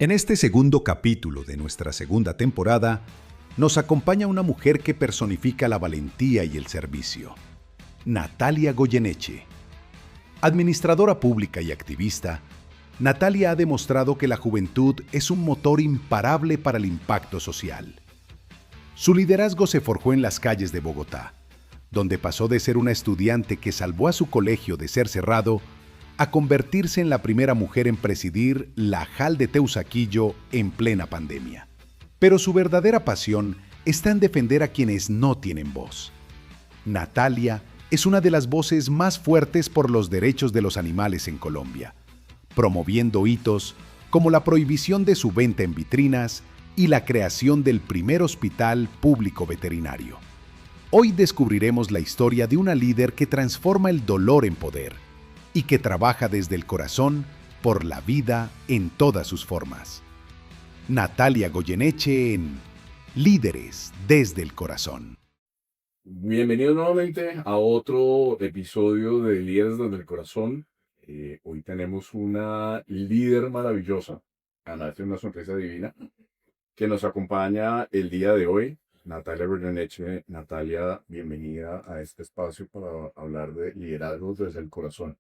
En este segundo capítulo de nuestra segunda temporada, nos acompaña una mujer que personifica la valentía y el servicio, Natalia Goyeneche. Administradora pública y activista, Natalia ha demostrado que la juventud es un motor imparable para el impacto social. Su liderazgo se forjó en las calles de Bogotá, donde pasó de ser una estudiante que salvó a su colegio de ser cerrado a convertirse en la primera mujer en presidir la JAL de Teusaquillo en plena pandemia. Pero su verdadera pasión está en defender a quienes no tienen voz. Natalia es una de las voces más fuertes por los derechos de los animales en Colombia, promoviendo hitos como la prohibición de su venta en vitrinas y la creación del primer hospital público veterinario. Hoy descubriremos la historia de una líder que transforma el dolor en poder y que trabaja desde el corazón por la vida en todas sus formas. Natalia Goyeneche en Líderes desde el Corazón. Bienvenidos nuevamente a otro episodio de Líderes desde el Corazón. Hoy tenemos una líder maravillosa, ganaste una sonrisa divina, que nos acompaña el día de hoy. Natalia Goyeneche. Natalia, bienvenida a este espacio para hablar de liderazgo desde el corazón.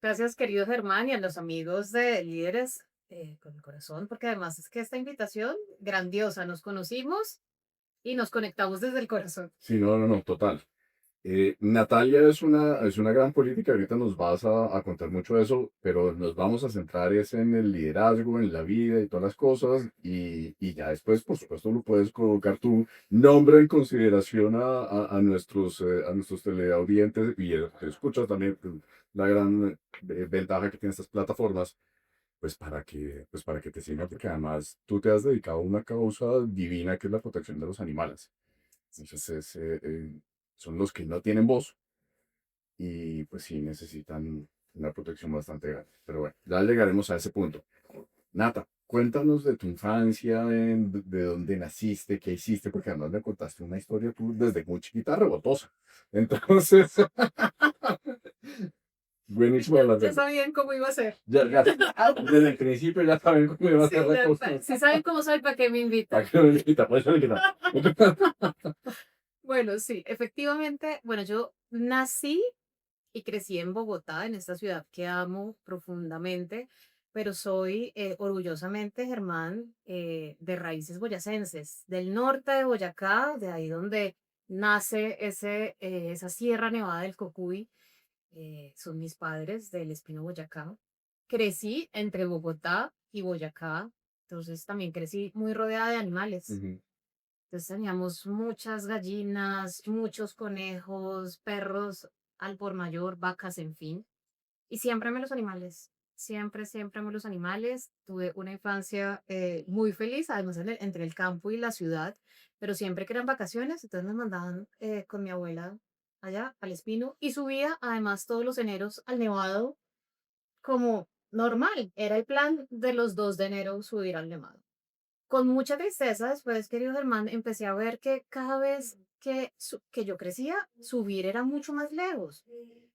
Gracias, querido Germán, y a los amigos de Líderes con el Corazón, porque además es que esta invitación, grandiosa, nos conocimos y nos conectamos desde el corazón. Sí, no, total. Natalia es una gran política, ahorita nos vas a contar mucho de eso, pero nos vamos a centrar es en el liderazgo, en la vida y todas las cosas, y ya después, por supuesto, lo puedes colocar tu nombre en consideración a nuestros teleaudientes y te escuchas también la gran ventaja que tienen estas plataformas, pues para que te sigan, porque además tú te has dedicado a una causa divina que es la protección de los animales. Entonces, son los que no tienen voz y pues sí necesitan una protección bastante grande. Pero bueno, ya llegaremos a ese punto. Nata, cuéntanos de tu infancia, de dónde naciste, qué hiciste, porque además me contaste una historia tú desde muy chiquita rebotosa. Entonces, buenísimo la Ya verdad. sabían cómo iba a ser. Desde el principio ya saben cómo iba a Sí, ser la cosa. si saben cómo soy, ¿para qué me ¿Para invitan? qué me invita? Por eso me invita. Bueno, sí, efectivamente, bueno, yo nací y crecí en Bogotá, en esta ciudad que amo profundamente, pero soy orgullosamente, Germán, de raíces boyacenses, del norte de Boyacá, de ahí donde nace esa Sierra Nevada del Cocuy. Son mis padres del Espino Boyacá. Crecí entre Bogotá y Boyacá, entonces también crecí muy rodeada de animales. Ujú. Entonces teníamos muchas gallinas, muchos conejos, perros al por mayor, vacas, en fin. Y siempre amé los animales. Siempre, siempre amé los animales. Tuve una infancia muy feliz, además entre el campo y la ciudad, pero siempre que eran vacaciones, entonces nos mandaban con mi abuela allá al Espino y subía además todos los eneros al Nevado como normal. Era el plan de los 2 de enero subir al Nevado. Con mucha tristeza después, querido Germán, empecé a ver que cada vez que yo crecía, subir era mucho más lejos.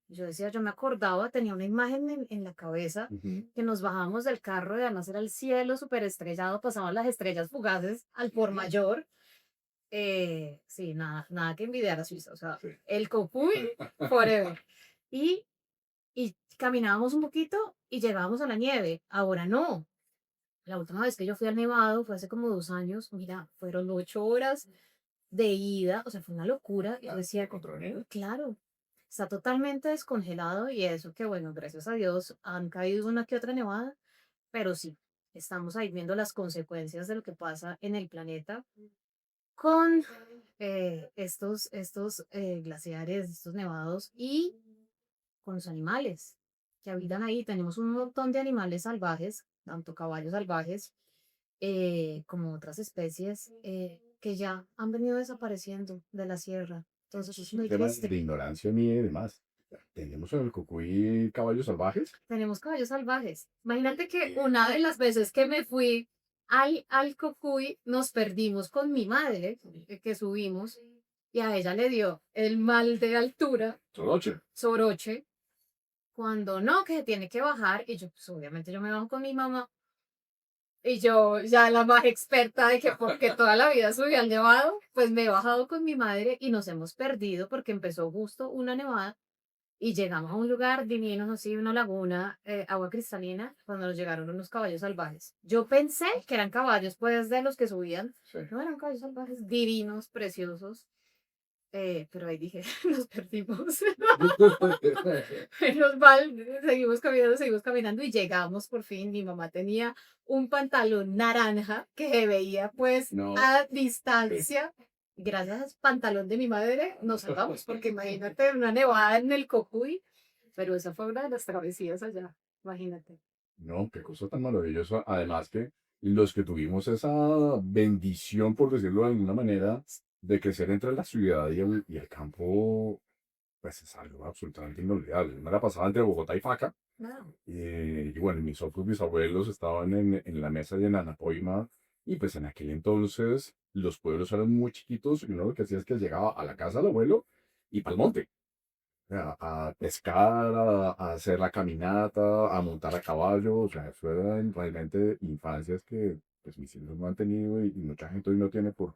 Yo decía, yo me acordaba, tenía una imagen en la cabeza, Ujú. que nos bajamos del carro y además era el cielo súper estrellado, pasaban las estrellas fugaces al por mayor. Sí, nada, nada que envidiar a Suiza, o sea, Sí. el Cocuy forever. Y, y caminábamos un poquito y llegábamos a la nieve. Ahora no. La última vez que yo fui al Nevado fue hace como 2 años. Mira, fueron 8 horas de ida, o sea, fue una locura. Y yo decía, claro, está totalmente descongelado y eso que, bueno, gracias a Dios han caído una que otra nevada, pero sí, estamos ahí viendo las consecuencias de lo que pasa en el planeta con estos glaciares, estos nevados y con los animales que habitan ahí. Tenemos un montón de animales salvajes, tanto caballos salvajes como otras especies que ya han venido desapareciendo de la sierra. Entonces es Un muy tema de triste. ignorancia mía y demás. ¿Tenemos en el Cocuy caballos salvajes? Tenemos caballos salvajes. Imagínate que una de las veces que me fui al Cocuy, nos perdimos con mi madre, que subimos, y a ella le dio el mal de altura, Soroche. soroche, cuando no, que se tiene que bajar, y yo, pues obviamente yo me bajo con mi mamá, Y yo, ya la más experta de que porque toda la vida subí al nevado, pues me he bajado con mi madre y nos hemos perdido porque empezó justo una nevada y llegamos a un lugar divino, así, una laguna, agua cristalina, cuando nos llegaron unos caballos salvajes. Yo pensé que eran caballos, pues, de los que subían. Sí. No eran caballos salvajes, divinos, preciosos. Pero ahí dije, nos perdimos. Menos mal, seguimos caminando y llegamos por fin. Mi mamá tenía un pantalón naranja que se veía pues No, a sí. distancia. Gracias al pantalón de mi madre nos salvamos, porque imagínate una nevada en el Cocuy, pero esa fue una de las travesías allá, imagínate. No, qué cosa tan maravillosa. Además que los que tuvimos esa bendición, por decirlo de alguna manera, de crecer entre la ciudad y el campo, pues es algo absolutamente inolvidable. Me la pasaba entre Bogotá y Faca. Claro. Y bueno, mis otros bisabuelos estaban en la mesa de Nanapoima. Y pues en aquel entonces los pueblos eran muy chiquitos y uno lo que hacía es que llegaba a la casa del abuelo y para el monte a pescar, a hacer la caminata, a montar a caballo. O sea, eso eran realmente infancias que pues mis hijos no han tenido y mucha gente hoy no tiene por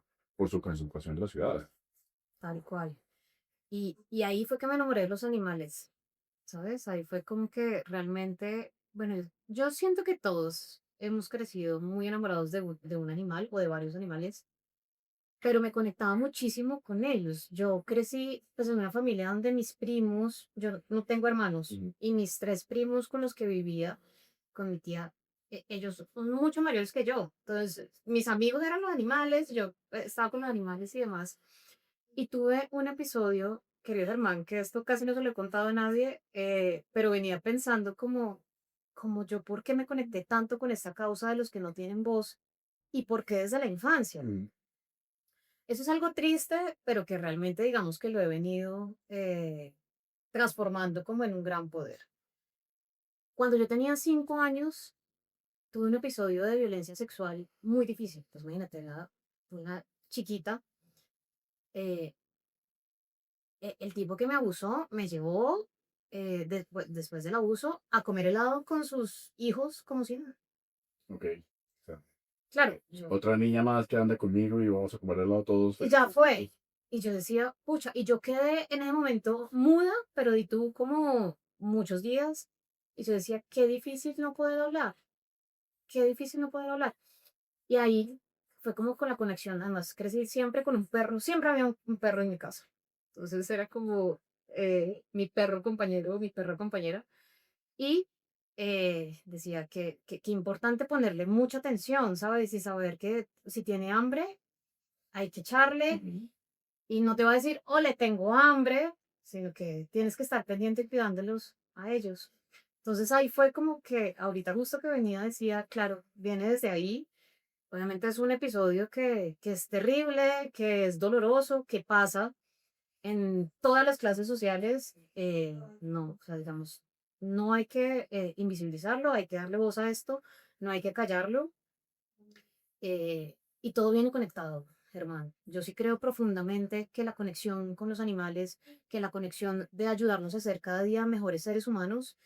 su concentración de la ciudad. Tal cual. Y ahí fue que me enamoré de los animales, ¿sabes? Ahí fue como que realmente, bueno, yo siento que todos hemos crecido muy enamorados de un animal o de varios animales, pero me conectaba muchísimo con ellos. Yo crecí pues en una familia donde mis primos, yo no tengo hermanos, Ujú. y mis tres primos con los que vivía, con mi tía, ellos son mucho mayores que yo. Entonces, mis amigos eran los animales, yo estaba con los animales y demás. Y tuve un episodio, querido Germán, que esto casi no se lo he contado a nadie, pero venía pensando como yo, ¿por qué me conecté tanto con esta causa de los que no tienen voz y por qué desde la infancia? Mm. Eso es algo triste, pero que realmente digamos que lo he venido transformando como en un gran poder. Cuando yo tenía 5 años, tuve un episodio de violencia sexual muy difícil. Pues imagínate, era una chiquita. eh, el tipo que me abusó me llevó, después del abuso, a comer helado con sus hijos como si nada. Ok. O sea, Claro, yo, otra niña más que anda conmigo y vamos a comer helado todos y ya felices. fue. Y yo decía, pucha, y yo quedé en ese momento muda, pero di tú como muchos días. Y yo decía, qué difícil no poder hablar, qué difícil no poder hablar. Y ahí fue como con la conexión. Además, crecí siempre con un perro, siempre había un perro en mi casa. Entonces era como mi perro compañero, mi perro compañera. Y decía que importante ponerle mucha atención, ¿sabes? Y saber que si tiene hambre, hay que echarle Ujú. y no te va a decir, oh, le tengo hambre, sino que tienes que estar pendiente y cuidándolos a ellos. Entonces ahí fue como que ahorita justo que venía decía, claro, viene desde ahí. Obviamente es un episodio que es terrible, que es doloroso, que pasa en todas las clases sociales. No, o sea, digamos, no hay que invisibilizarlo, hay que darle voz a esto, no hay que callarlo. Y todo viene conectado, Germán. Yo sí creo profundamente que la conexión con los animales, que la conexión de ayudarnos a ser cada día mejores seres humanos,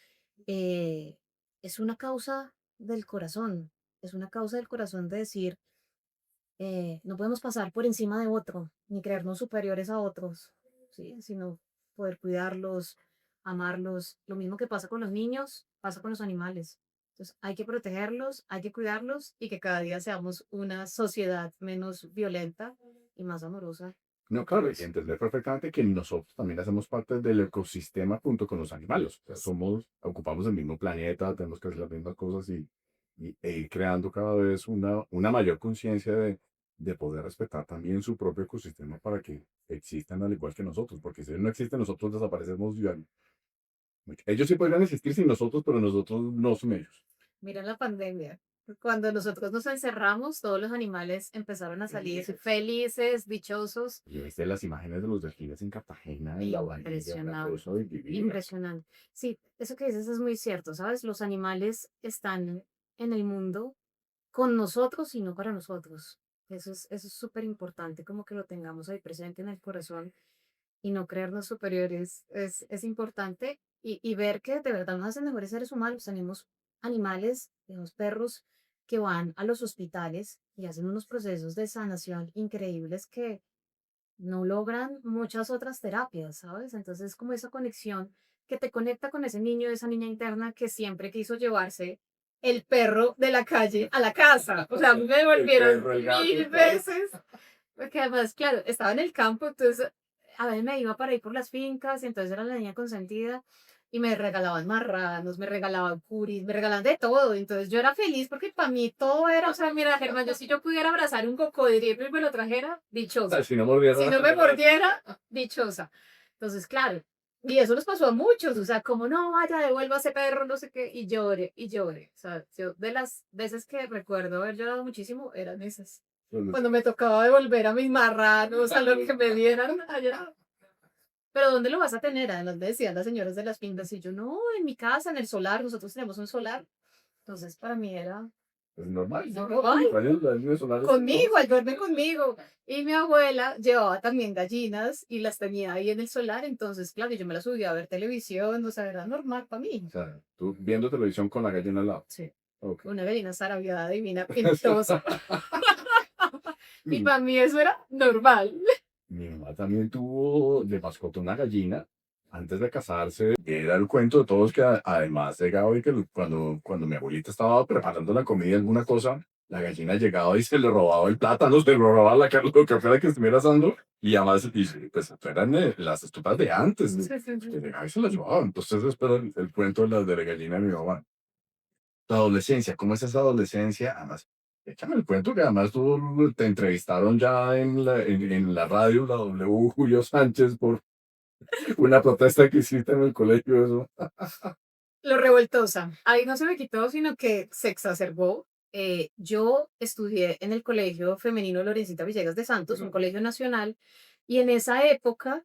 eh, es una causa del corazón. Es una causa del corazón de decir, no podemos pasar por encima de otro, ni creernos superiores a otros, ¿sí? Sino poder cuidarlos, amarlos. Lo mismo que pasa con los niños, pasa con los animales. Entonces hay que protegerlos, hay que cuidarlos y que cada día seamos una sociedad menos violenta y más amorosa No, con claro, y todos. entender perfectamente que nosotros también hacemos parte del ecosistema junto con los animales. O sea, ocupamos el mismo planeta, tenemos que hacer las mismas cosas e ir creando cada vez una mayor conciencia de poder respetar también su propio ecosistema para que existan al igual que nosotros, porque si no existen, nosotros desaparecemos ya. Ellos sí podrían existir sin nosotros, pero nosotros no son ellos. Mira la pandemia. Cuando nosotros nos encerramos, todos los animales empezaron a salir Felices. felices, dichosos. Y viste las imágenes de los delfines en Cartagena, en la bahía, una Impresionante, cosa divina. impresionante. Sí, eso que dices es muy cierto, ¿sabes? Los animales están en el mundo con nosotros y no para nosotros. Eso es súper importante, como que lo tengamos ahí presente en el corazón y no creernos superiores. Es importante y ver que de verdad nos hacen mejores seres humanos. Tenemos animales, tenemos perros que van a los hospitales y hacen unos procesos de sanación increíbles que no logran muchas otras terapias, ¿sabes? Entonces, es como esa conexión que te conecta con ese niño, esa niña interna que siempre quiso llevarse el perro de la calle a la casa. O sea, me El devolvieron perro, el gato, mil claro. veces. Porque además, claro, estaba en el campo, entonces a veces me iba para ir por las fincas y entonces era la niña consentida y me regalaban marranos, me regalaban curis, me regalaban de todo. Entonces yo era feliz porque para mí todo era, o sea, mira, Germán, yo si yo pudiera abrazar un cocodrilo y me lo trajera, dichosa. Si no mordiera. Si no me mordiera, dichosa. Entonces, claro, y eso nos pasó a muchos, o sea, como no, vaya, devuelva a ese perro, no sé qué, y llore, y llore. O sea, yo de las veces que recuerdo haber llorado muchísimo, eran esas. Cuando me tocaba devolver a mis marranos, a lo que me dieran allá. Pero ¿dónde lo vas a tener? Además me decían las señoras de las fincas, y yo, no, en mi casa, en el solar, nosotros tenemos un solar. Entonces, para mí era Es normal. normal. Los niños solares. Conmigo, al verme conmigo. Y mi abuela llevaba también gallinas y las tenía ahí en el solar, entonces, claro, yo me las subía a ver televisión, o sea, era normal para mí. O sea, tú viendo televisión con la gallina al lado. Sí, Ok. una gallina zarabiada divina, pintosa. Y Mi, para mí eso era normal. mi mamá también tuvo de mascota una gallina antes de casarse. Era el cuento de todos que además llegaba y que cuando mi abuelita estaba preparando la comida, alguna cosa, la gallina llegaba y se le robaba el plátano, se le robaba lo que fuera que estuviera asando. Y además, y pues eran las estufas de antes, Sí, sí, sí. que llegaba y se las llevaba. Entonces, espera el cuento de la gallina de mi mamá. Tu adolescencia, ¿cómo es esa adolescencia? Además, échame el cuento que además tú te entrevistaron ya en la radio, la W Julio Sánchez, por una protesta que hiciste en el colegio, eso. Lo revoltosa. Ahí no se me quitó, sino que se exacerbó. Yo estudié en el Colegio Femenino Lorencita Villegas de Santos, un colegio nacional, y en esa época,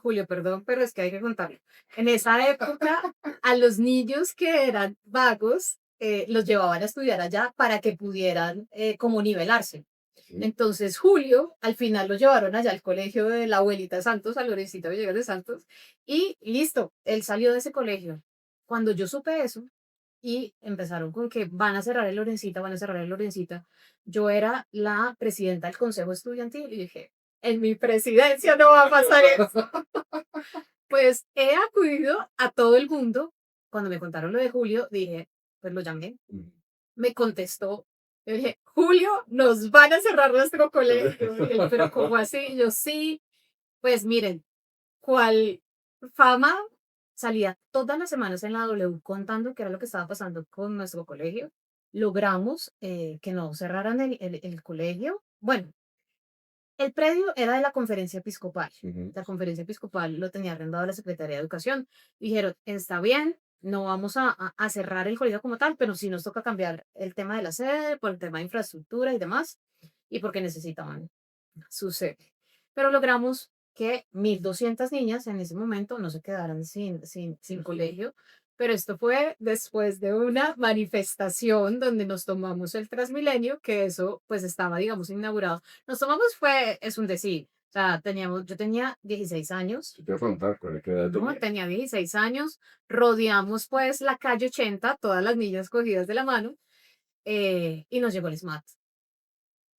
Julio, perdón, pero es que hay que contarlo. En esa época, a los niños que eran vagos, los llevaban a estudiar allá para que pudieran como nivelarse. Sí. Entonces, Julio, al final lo llevaron allá al colegio de la abuelita Santos, a Lorencita Villegas de Santos, y listo, él salió de ese colegio. Cuando yo supe eso y empezaron con que van a cerrar el Lorencita, van a cerrar el Lorencita, yo era la presidenta del consejo estudiantil y dije, en mi presidencia no va a pasar eso. Pues he acudido a todo el mundo. Cuando me contaron lo de Julio, dije, pues lo llamé, me contestó. Yo dije, Julio, nos van a cerrar nuestro colegio. Y él, pero ¿cómo así? Y yo sí, pues miren, cual fama salía todas las semanas en la W contando qué era lo que estaba pasando con nuestro colegio. Logramos que no cerraran el colegio. Bueno, el predio era de la conferencia episcopal. Ujú. La conferencia episcopal lo tenía arrendado la Secretaría de Educación. Dijeron, está bien, no vamos a cerrar el colegio como tal, pero sí nos toca cambiar el tema de la sede, por el tema de infraestructura y demás, y porque necesitaban su sede. Pero logramos que 1.200 niñas en ese momento no se quedaran sin colegio. Pero esto fue después de una manifestación donde nos tomamos el Transmilenio, que eso pues estaba, digamos, inaugurado. Nos tomamos es un decir, o sea, yo tenía 16 años, Te voy a preguntar, ¿qué edad no, tenía? tenía 16 años, rodeamos pues la calle 80, todas las niñas cogidas de la mano, y nos llegó el SMAT.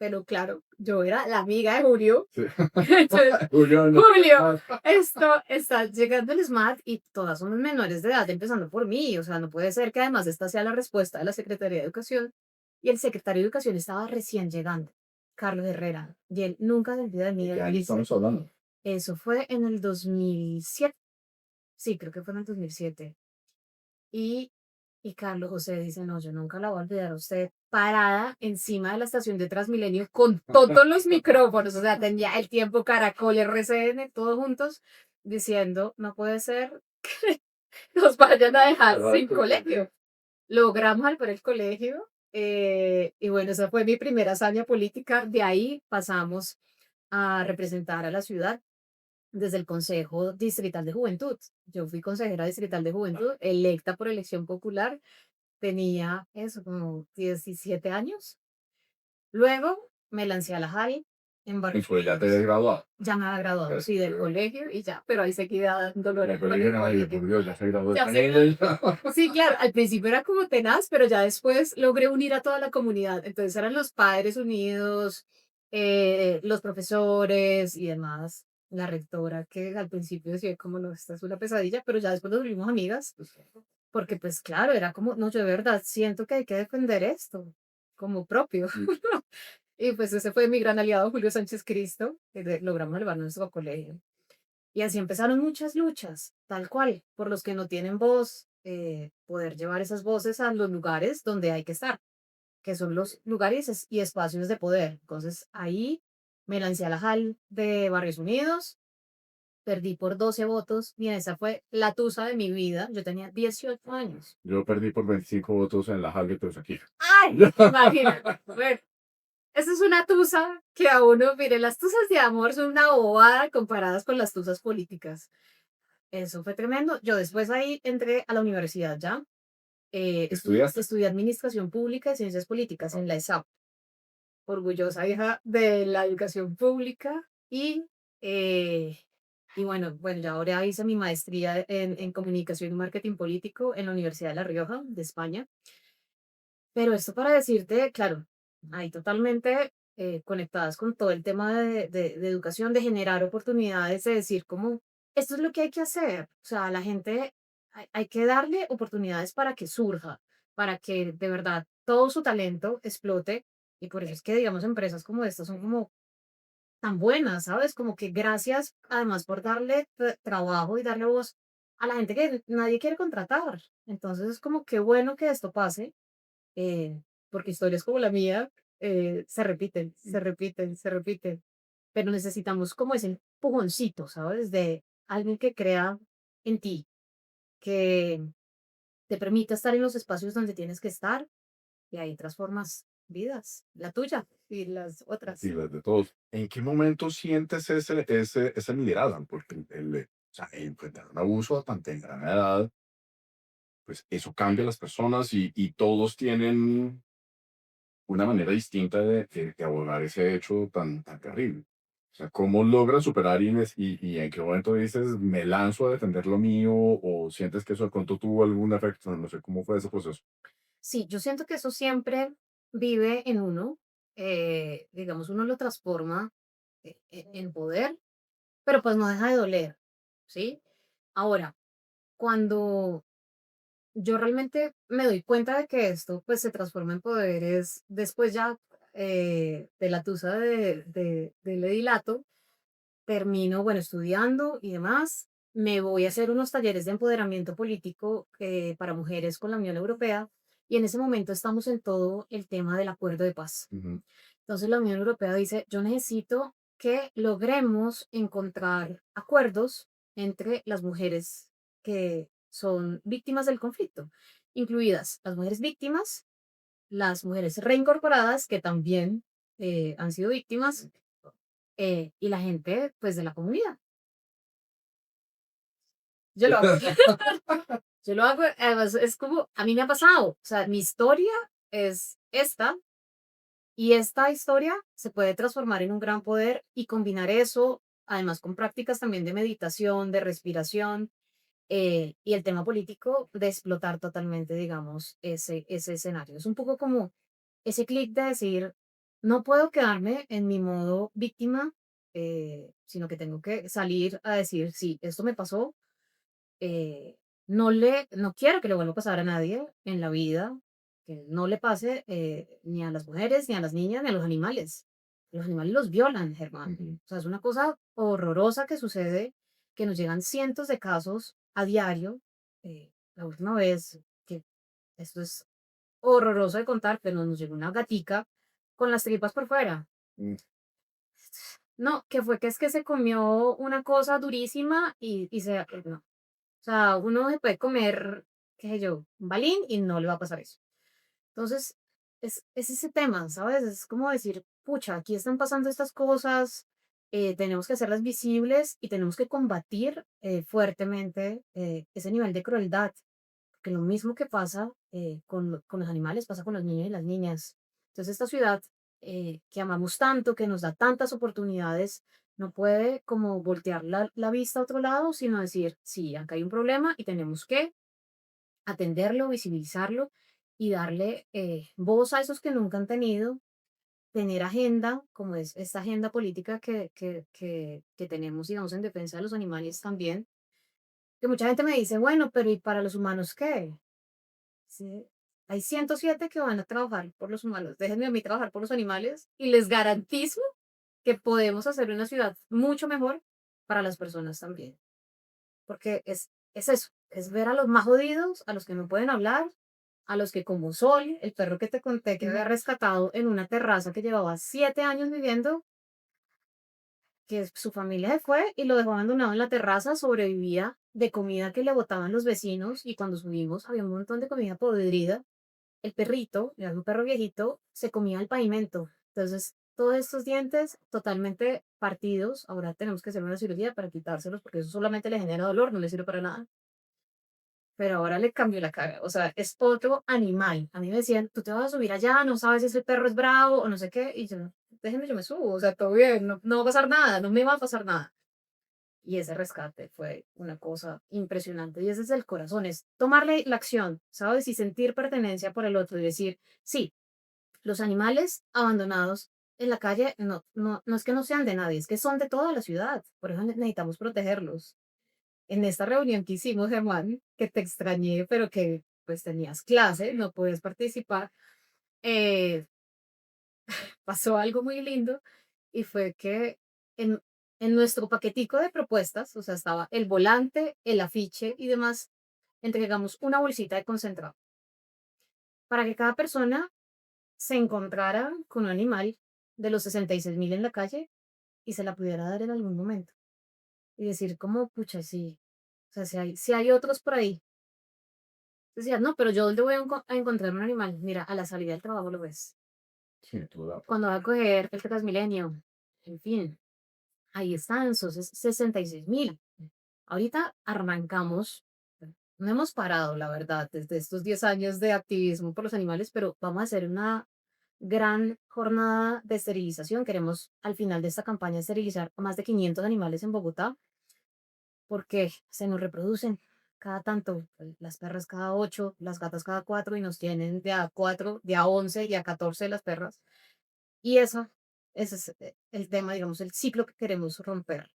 Pero claro, yo era la amiga de Julio. Sí. Entonces, Julio, no. Julio, esto está llegando el SMAT y todas son menores de edad, empezando por mí. O sea, no puede ser que además esta sea la respuesta de la Secretaría de Educación. Y el secretario de Educación estaba recién llegando, Carlos Herrera. Y él nunca se olvida de mí. ¿De qué Él año dice, estamos hablando? eso fue en el 2007. Sí, creo que fue en el 2007. Y, y Carlos José dice, no, yo nunca la voy a olvidar a usted parada encima de la estación de Transmilenio con todos los micrófonos, o sea, tenía el tiempo, Caracol, RCN, todos juntos, diciendo, no puede ser que nos vayan a dejar sin colegio. Logramos al por el colegio, y bueno, esa fue mi primera hazaña política. De ahí pasamos a representar a la ciudad desde el Consejo Distrital de Juventud. Yo fui consejera distrital de juventud, electa por elección popular, tenía eso como 17 años. Luego me lancé a la JAI, en Pues ya te habías Barranquilla. graduado. Ya me había graduado, sí, del colegio y ya, pero ahí seguí dando dolor En el en colegio el era, ay, colegio. por Dios, ya se graduó Ya esta sé. niña. Sí, claro, al principio era como tenaz, pero ya después logré unir a toda la comunidad. Entonces eran los padres unidos, los profesores y demás. La rectora, que al principio decía como, no, esta es una pesadilla, pero ya después nos volvimos amigas, porque pues claro, era como, no, yo de verdad siento que hay que defender esto como propio. Y pues ese fue mi gran aliado, Julio Sánchez Cristo, que logramos salvar nuestro colegio. Y así empezaron muchas luchas, tal cual, por los que no tienen voz, poder llevar esas voces a los lugares donde hay que estar, que son los lugares y espacios de poder. Entonces ahí me lancé a la JAL de Barrios Unidos, perdí por 12 votos y esa fue la tusa de mi vida. Yo tenía 18 años. Yo perdí por 25 votos en la Jal de aquí. ¡Ay! Imagínate. Bueno, esa es una tusa que a uno, mire, las tusas de amor son una bobada comparadas con las tusas políticas. Eso fue tremendo. Yo después ahí entré a la universidad ya. ¿Estudiaste? Estudié Administración Pública y Ciencias Políticas en la ESAP. Orgullosa hija de la educación pública. Eh, y bueno, ya ahora hice mi maestría en Comunicación y Marketing Político en la Universidad de La Rioja, de España. Pero esto para decirte, claro, ahí totalmente conectadas con todo el tema de educación, de generar oportunidades, de decir como, esto es lo que hay que hacer. O sea, a la gente hay que darle oportunidades para que surja, para que de verdad todo su talento explote. Y por eso es que, digamos, empresas como estas son como tan buenas, ¿sabes? Como que gracias, además, por darle trabajo y darle voz a la gente que nadie quiere contratar. Entonces es como que bueno que esto pase porque historias como la mía se repiten, se repiten, se repiten, pero necesitamos como ese empujoncito, ¿sabes? De alguien que crea en ti, que te permita estar en los espacios donde tienes que estar y ahí transformas vidas, la tuya y las Sí, otras. las de todos. ¿En qué momento sientes ese liderazgo? Porque o sea, enfrentar un abuso a tan temprana edad, pues eso cambia a las personas y todos tienen una manera distinta de abordar ese hecho tan terrible. O sea, ¿cómo logras superar y en qué momento dices, me lanzo a defender lo mío o sientes que eso de pronto tuvo algún efecto? No sé cómo fue ese proceso. Sí, yo siento que eso siempre vive en uno, digamos, uno lo transforma en poder, pero pues no deja de doler, ¿sí? Ahora, cuando yo realmente me doy cuenta de que esto pues se transforma en poderes después ya de la tusa del edilato, termino, bueno, estudiando y demás, me voy a hacer unos talleres de empoderamiento político para mujeres con la Unión Europea y en ese momento estamos en todo el tema del acuerdo de paz. Ujú. Entonces la Unión Europea dice, yo necesito que logremos encontrar acuerdos entre las mujeres que son víctimas del conflicto, incluidas las mujeres víctimas, las mujeres reincorporadas que también han sido víctimas y la gente pues de la comunidad. Yo lo hago. Yo lo hago, además es como, a mí me ha pasado, o sea, mi historia es esta. Y esta historia se puede transformar en un gran poder y combinar eso, además con prácticas también de meditación, de respiración y el tema político, de explotar totalmente, digamos, ese escenario. Es un poco como ese clic de decir, no puedo quedarme en mi modo víctima, sino que tengo que salir a decir, sí, esto me pasó, eh, no quiero que le vuelva a pasar a nadie en la vida, que no le pase ni a las mujeres, ni a las niñas, ni a los animales. Los animales los violan, Germán. Ujú. O sea, es una cosa horrorosa que sucede, que nos llegan cientos de casos a diario. La última vez, que esto es horroroso de contar, pero nos llegó una gatica con las tripas por fuera. Mm. No, que fue que es que se comió una cosa durísima y no. O sea, uno se puede comer, qué sé yo, un balín y no le va a pasar eso. Entonces, es ese tema, ¿sabes? Es como decir, pucha, aquí están pasando estas cosas, tenemos que hacerlas visibles y tenemos que combatir fuertemente ese nivel de crueldad, porque lo mismo que pasa con los animales pasa con los niños y las niñas. Entonces, esta ciudad que amamos tanto, que nos da tantas oportunidades, no puede como voltear la vista a otro lado, sino decir, sí, acá hay un problema y tenemos que atenderlo, visibilizarlo y darle voz a esos que nunca han tenido, tener agenda, como es esta agenda política que tenemos, digamos, en defensa de los animales también, que mucha gente me dice, bueno, pero ¿y para los humanos qué? Sí, hay 107 que van a trabajar por los humanos, déjenme a mí trabajar por los animales y les garantizo que podemos hacer una ciudad mucho mejor para las personas también, porque es eso, es ver a los más jodidos, a los que no pueden hablar, a los que como Sol, el perro que te conté que había rescatado en una terraza que llevaba 7 años viviendo, que su familia se fue y lo dejó abandonado en la terraza, sobrevivía de comida que le botaban los vecinos y cuando subimos había un montón de comida podrida. El perrito, era un perro viejito, se comía el pavimento. Entonces, todos estos dientes totalmente partidos, ahora tenemos que hacer una cirugía para quitárselos porque eso solamente le genera dolor, no le sirve para nada. Pero ahora le cambió la cara, o sea, es otro animal. A mí me decían, tú te vas a subir allá, no sabes si ese perro es bravo o no sé qué, y yo, déjenme, yo me subo, o sea, todo bien, no, no va a pasar nada, no me va a pasar nada. Y ese rescate fue una cosa impresionante. Y ese es el corazón, es tomarle la acción, ¿sabes? Y sentir pertenencia por el otro y decir, sí, los animales abandonados en la calle no es que no sean de nadie, es que son de toda la ciudad. Por eso necesitamos protegerlos. En esta reunión que hicimos, Germán, que te extrañé, pero que pues tenías clase, no puedes participar, eh, pasó algo muy lindo y fue que en, en nuestro paquetico de propuestas, o sea, estaba el volante, el afiche y demás, entregamos una bolsita de concentrado para que cada persona se encontrara con un animal de los 66.000 en la calle y se la pudiera dar en algún momento. Y decir como, pucha, sí, o sea, si hay otros por ahí. Decía, no, pero yo dónde voy a encontrar un animal. Mira, a la salida del trabajo lo ves. Sí, toda. Cuando va a coger el Transmilenio, en fin, ahí están, esos 66.000. Ahorita arrancamos, no hemos parado, la verdad, desde estos 10 años de activismo por los animales, pero vamos a hacer una gran jornada de esterilización. Queremos al final de esta campaña esterilizar a más de 500 animales en Bogotá porque se nos reproducen cada tanto, las perras cada 8, las gatas cada 4 y nos tienen de a 4, de a 11 y a 14 las perras. Y eso, ese es el tema, digamos, el ciclo que queremos romper.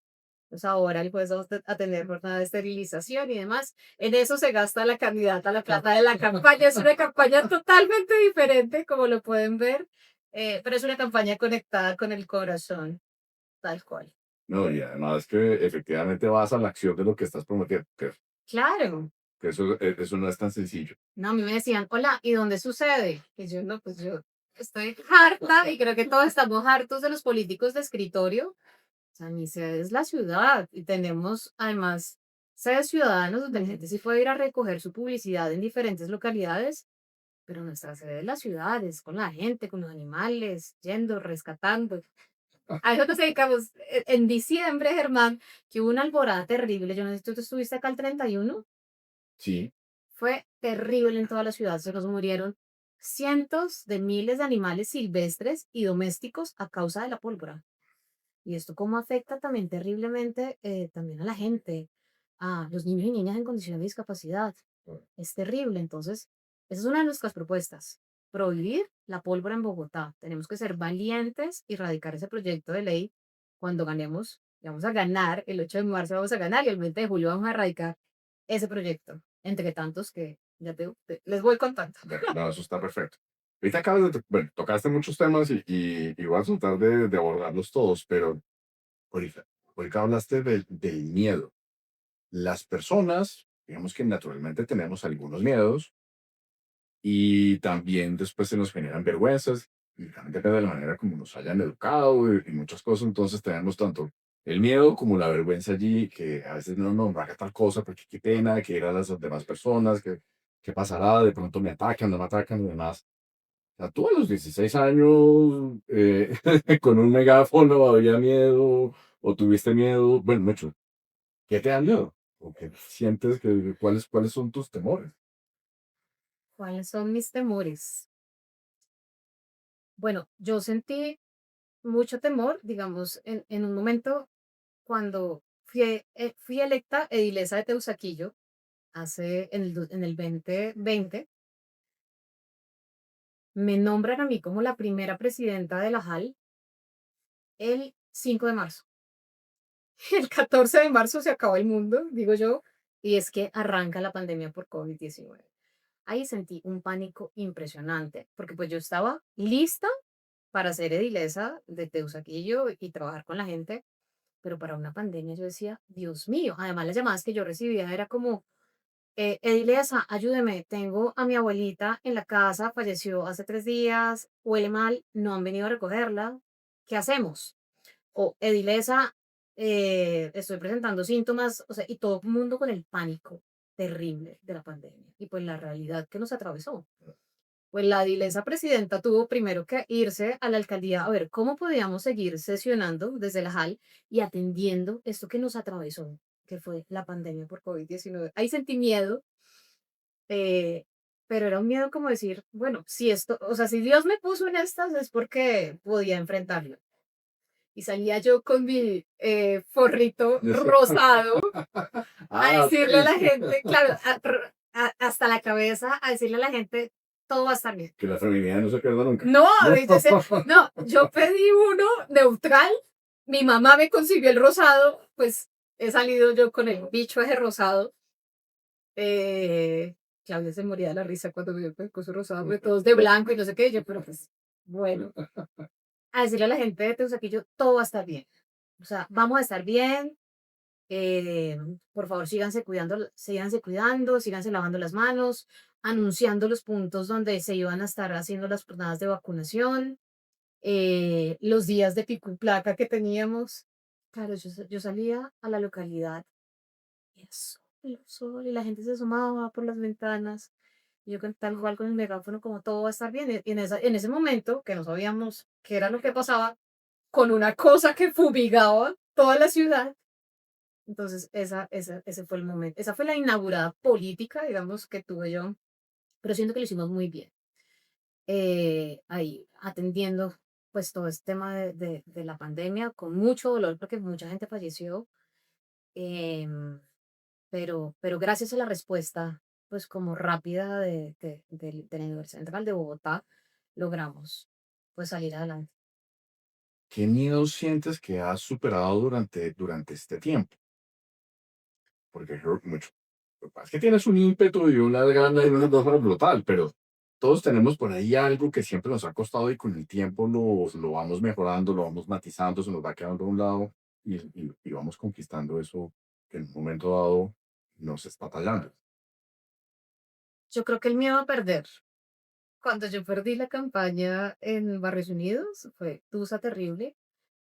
Pues ahora el juez vamos a tener jornada de esterilización y demás. En eso se gasta la candidata, la plata de la campaña. Es una campaña totalmente diferente, como lo pueden ver, pero es una campaña conectada con el corazón, tal cual. No, y además que efectivamente vas a la acción de lo que estás prometiendo, Claro. que eso no es tan sencillo. No, a mí me decían, hola, ¿y dónde sucede? Y yo, no, pues yo estoy harta y creo que todos estamos hartos de los políticos de escritorio. O sea, mi sede es la ciudad y tenemos además sedes ciudadanos donde la gente sí puede ir a recoger su publicidad en diferentes localidades, pero nuestra sede es la ciudad, es con la gente, con los animales, yendo, rescatando. A eso nos dedicamos. En diciembre, Germán, que hubo una alborada terrible. Yo no sé si tú estuviste acá el 31. Sí, Fue terrible en toda la ciudad. Se nos murieron cientos de miles de animales silvestres y domésticos a causa de la pólvora. Y esto cómo afecta también terriblemente también a la gente, a los niños y niñas en condición de discapacidad. Es terrible. Entonces, esa es una de nuestras propuestas. Prohibir la pólvora en Bogotá. Tenemos que ser valientes y radicar ese proyecto de ley cuando ganemos. Y vamos a ganar, el 8 de marzo vamos a ganar y el 20 de julio vamos a erradicar ese proyecto, entre tantos que ya les voy contando. no, eso está perfecto. Ahorita acabas de, bueno, tocaste muchos temas y voy a tratar de abordarlos todos, pero ahorita hablaste del miedo. Las personas, digamos que naturalmente tenemos algunos miedos y también después se nos generan vergüenzas y también depende de la manera como nos hayan educado y muchas cosas, entonces tenemos tanto el miedo como la vergüenza allí, que a veces no haga tal cosa porque qué pena, que ir a las demás personas, que qué pasará, de pronto me atacan, no me atacan y demás. O sea, tú a los 16 años, con un megáfono, había miedo, o tuviste miedo, bueno, mucho. ¿Qué te da miedo? ¿O qué sientes que, cuáles son tus temores? ¿Cuáles son mis temores? Bueno, yo sentí mucho temor, digamos, en un momento cuando fui electa edilesa de Teusaquillo en el 2020, me nombran a mí como la primera presidenta de la JAL el 5 de marzo. El 14 de marzo se acabó el mundo, digo yo, y es que arranca la pandemia por COVID-19. Ahí sentí un pánico impresionante, porque pues yo estaba lista para ser edilesa de Teusaquillo y trabajar con la gente, pero para una pandemia yo decía, Dios mío, además las llamadas que yo recibía era como, edilesa, ayúdeme, tengo a mi abuelita en la casa, falleció hace 3 días, huele mal, no han venido a recogerla, ¿qué hacemos? O edilesa, estoy presentando síntomas, o sea, y todo el mundo con el pánico terrible de la pandemia y pues la realidad que nos atravesó. Pues la edilesa presidenta tuvo primero que irse a la alcaldía a ver cómo podíamos seguir sesionando desde la JAL y atendiendo esto que nos atravesó, que fue la pandemia por COVID-19. Ahí sentí miedo, eh, pero era un miedo como decir, bueno, si esto, o sea, si Dios me puso en estas es porque podía enfrentarlo. Y salía yo con mi forrito Eso. rosado a Ah, ok. decirle a la gente, claro, hasta la cabeza, a decirle a la gente, todo va a estar bien. Que la feminidad no se pierda nunca. No, No. no, yo pedí uno neutral, mi mamá me consiguió el rosado, pues he salido yo con el bicho ese rosado. Claudia se moría de la risa cuando me vio con su rosado, porque todos de blanco y no sé qué, yo, pero pues, bueno, a decirle a la gente de Teusaquillo, todo va a estar bien. O sea, vamos a estar bien, eh, por favor, síganse cuidando, síganse lavando las manos, anunciando los puntos donde se iban a estar haciendo las jornadas de vacunación, los días de pico y placa que teníamos. Claro, yo salía a la localidad y era sol, y la gente se asomaba por las ventanas. Y yo con tal cual con el megáfono como todo va a estar bien. Y en ese momento, que no sabíamos qué era lo que pasaba, con una cosa que fumigaba toda la ciudad. Entonces, ese fue el momento. Esa fue la inaugurada política, digamos, que tuve yo, pero siento que lo hicimos muy bien. Ahí atendiendo pues todo este tema de la pandemia con mucho dolor porque mucha gente falleció, em, pero gracias a la respuesta pues como rápida de la Universidad Central de Bogotá, logramos pues salir adelante. ¿Qué miedo sientes que has superado durante este tiempo? Porque creo que mucho. Lo que pasa es que tienes un ímpetu y una gana y una cosa brutal, pero todos tenemos por ahí algo que siempre nos ha costado y con el tiempo lo vamos mejorando, lo vamos matizando, se nos va quedando a un lado y vamos conquistando eso que en un momento dado nos está tallando. Yo creo que el miedo a perder. Cuando yo perdí la campaña en Barrios Unidos fue tusa terrible.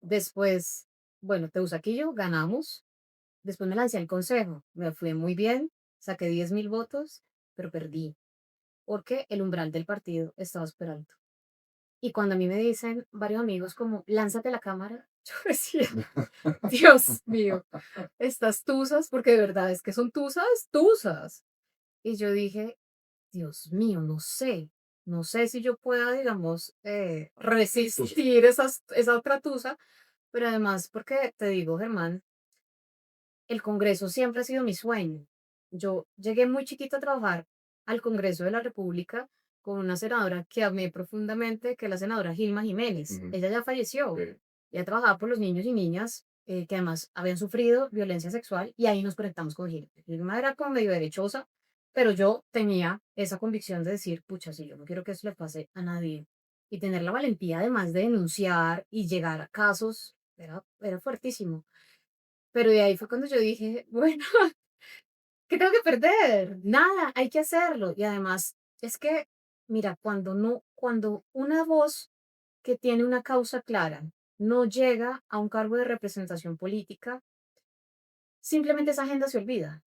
Después, bueno, Teusaquillo ganamos. Después me lancé al consejo. Me fue muy bien. Saqué 10.000 votos, pero perdí porque el umbral del partido estaba súper alto. Y cuando a mí me dicen varios amigos como, lánzate a la cámara, yo decía, Dios mío, estas tusas, porque de verdad es que son tusas, tusas. Y yo dije, Dios mío, no sé si yo pueda, digamos, resistir esa otra tusa, pero además, porque te digo, Germán, el Congreso siempre ha sido mi sueño. Yo llegué muy chiquita a trabajar al Congreso de la República con una senadora que amé profundamente, que es la senadora Gilma Jiménez. Ujú, Ella ya falleció. ok. Ella trabajaba por los niños y niñas que además habían sufrido violencia sexual y ahí nos conectamos con Gilma. Gilma era como medio derechosa, pero yo tenía esa convicción de decir, pucha, si yo no quiero que eso le pase a nadie. Y tener la valentía además de denunciar y llegar a casos, era fuertísimo. Pero de ahí fue cuando yo dije, bueno, ¿qué tengo que perder? Nada, hay que hacerlo. Y además, es que, mira, cuando una voz que tiene una causa clara no llega a un cargo de representación política, simplemente esa agenda se olvida.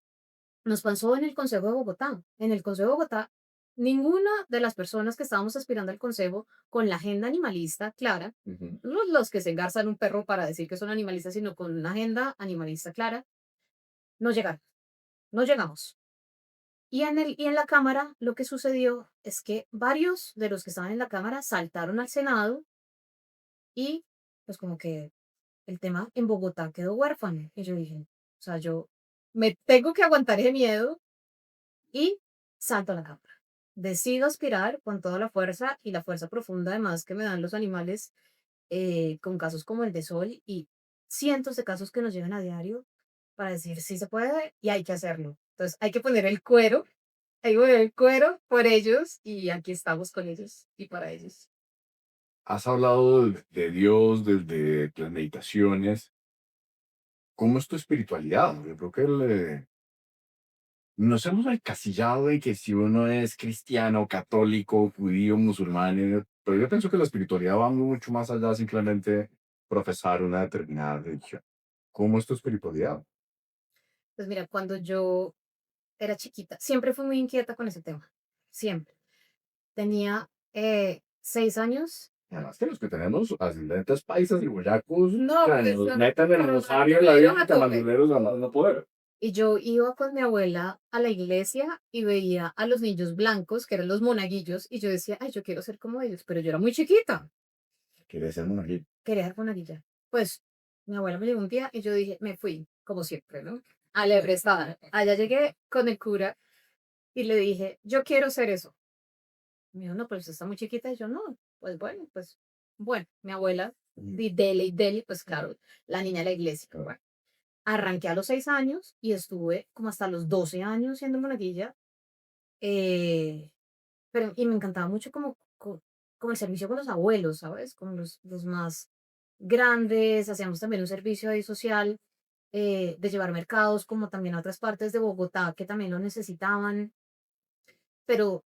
Nos pasó en el Consejo de Bogotá. En el Consejo de Bogotá, ninguna de las personas que estábamos aspirando al Consejo con la agenda animalista clara, Ujú. no los que se engarzan un perro para decir que son animalistas, sino con una agenda animalista clara, no llegaron, no llegamos. Y en la Cámara lo que sucedió es que varios de los que estaban en la Cámara saltaron al Senado y pues como que el tema en Bogotá quedó huérfano. Y yo dije, o sea, yo me tengo que aguantar ese miedo y salto a la Cámara. Decido aspirar con toda la fuerza y la fuerza profunda además que me dan los animales con casos como el de Sol y cientos de casos que nos llegan a diario para decir sí se puede y hay que hacerlo. Entonces hay que poner el cuero, hay que poner el cuero por ellos y aquí estamos con ellos y para ellos. Has hablado de Dios, desde las meditaciones. ¿Cómo es tu espiritualidad? Yo creo que nos hemos encasillado en que si uno es cristiano, católico, judío, musulmán, pero yo pienso que la espiritualidad va mucho más allá de simplemente profesar una determinada religión. ¿Cómo es tu espiritualidad? Pues mira, cuando yo era chiquita, siempre fui muy inquieta con ese tema, siempre. Tenía 6 años. Además que los que tenemos ascendentes paisas y boyacos, No, que pues nos no, meten el rosario en la candomberos vida, a que tope. manduleros a más no poder. Y yo iba con mi abuela a la iglesia y veía a los niños blancos, que eran los monaguillos, y yo decía, ay, yo quiero ser como ellos, pero yo era muy chiquita, Quiere ser monaguillo. quería ser monaguilla. Pues mi abuela me llevó un día y yo dije, me fui, como siempre, ¿no? A la prestada. Allá llegué con el cura y le dije, yo quiero ser eso. Me dijo, no, pero usted está muy chiquita. Y yo, no, bueno, mi abuela, y dele, pues claro, la niña de la iglesia. Bueno, arranqué a los 6 años y estuve como hasta los 12 años siendo monaguilla. eh, y me encantaba mucho como el servicio con los abuelos, ¿sabes? Con los más grandes. Hacíamos también un servicio ahí social de llevar mercados como también a otras partes de Bogotá que también lo necesitaban. Pero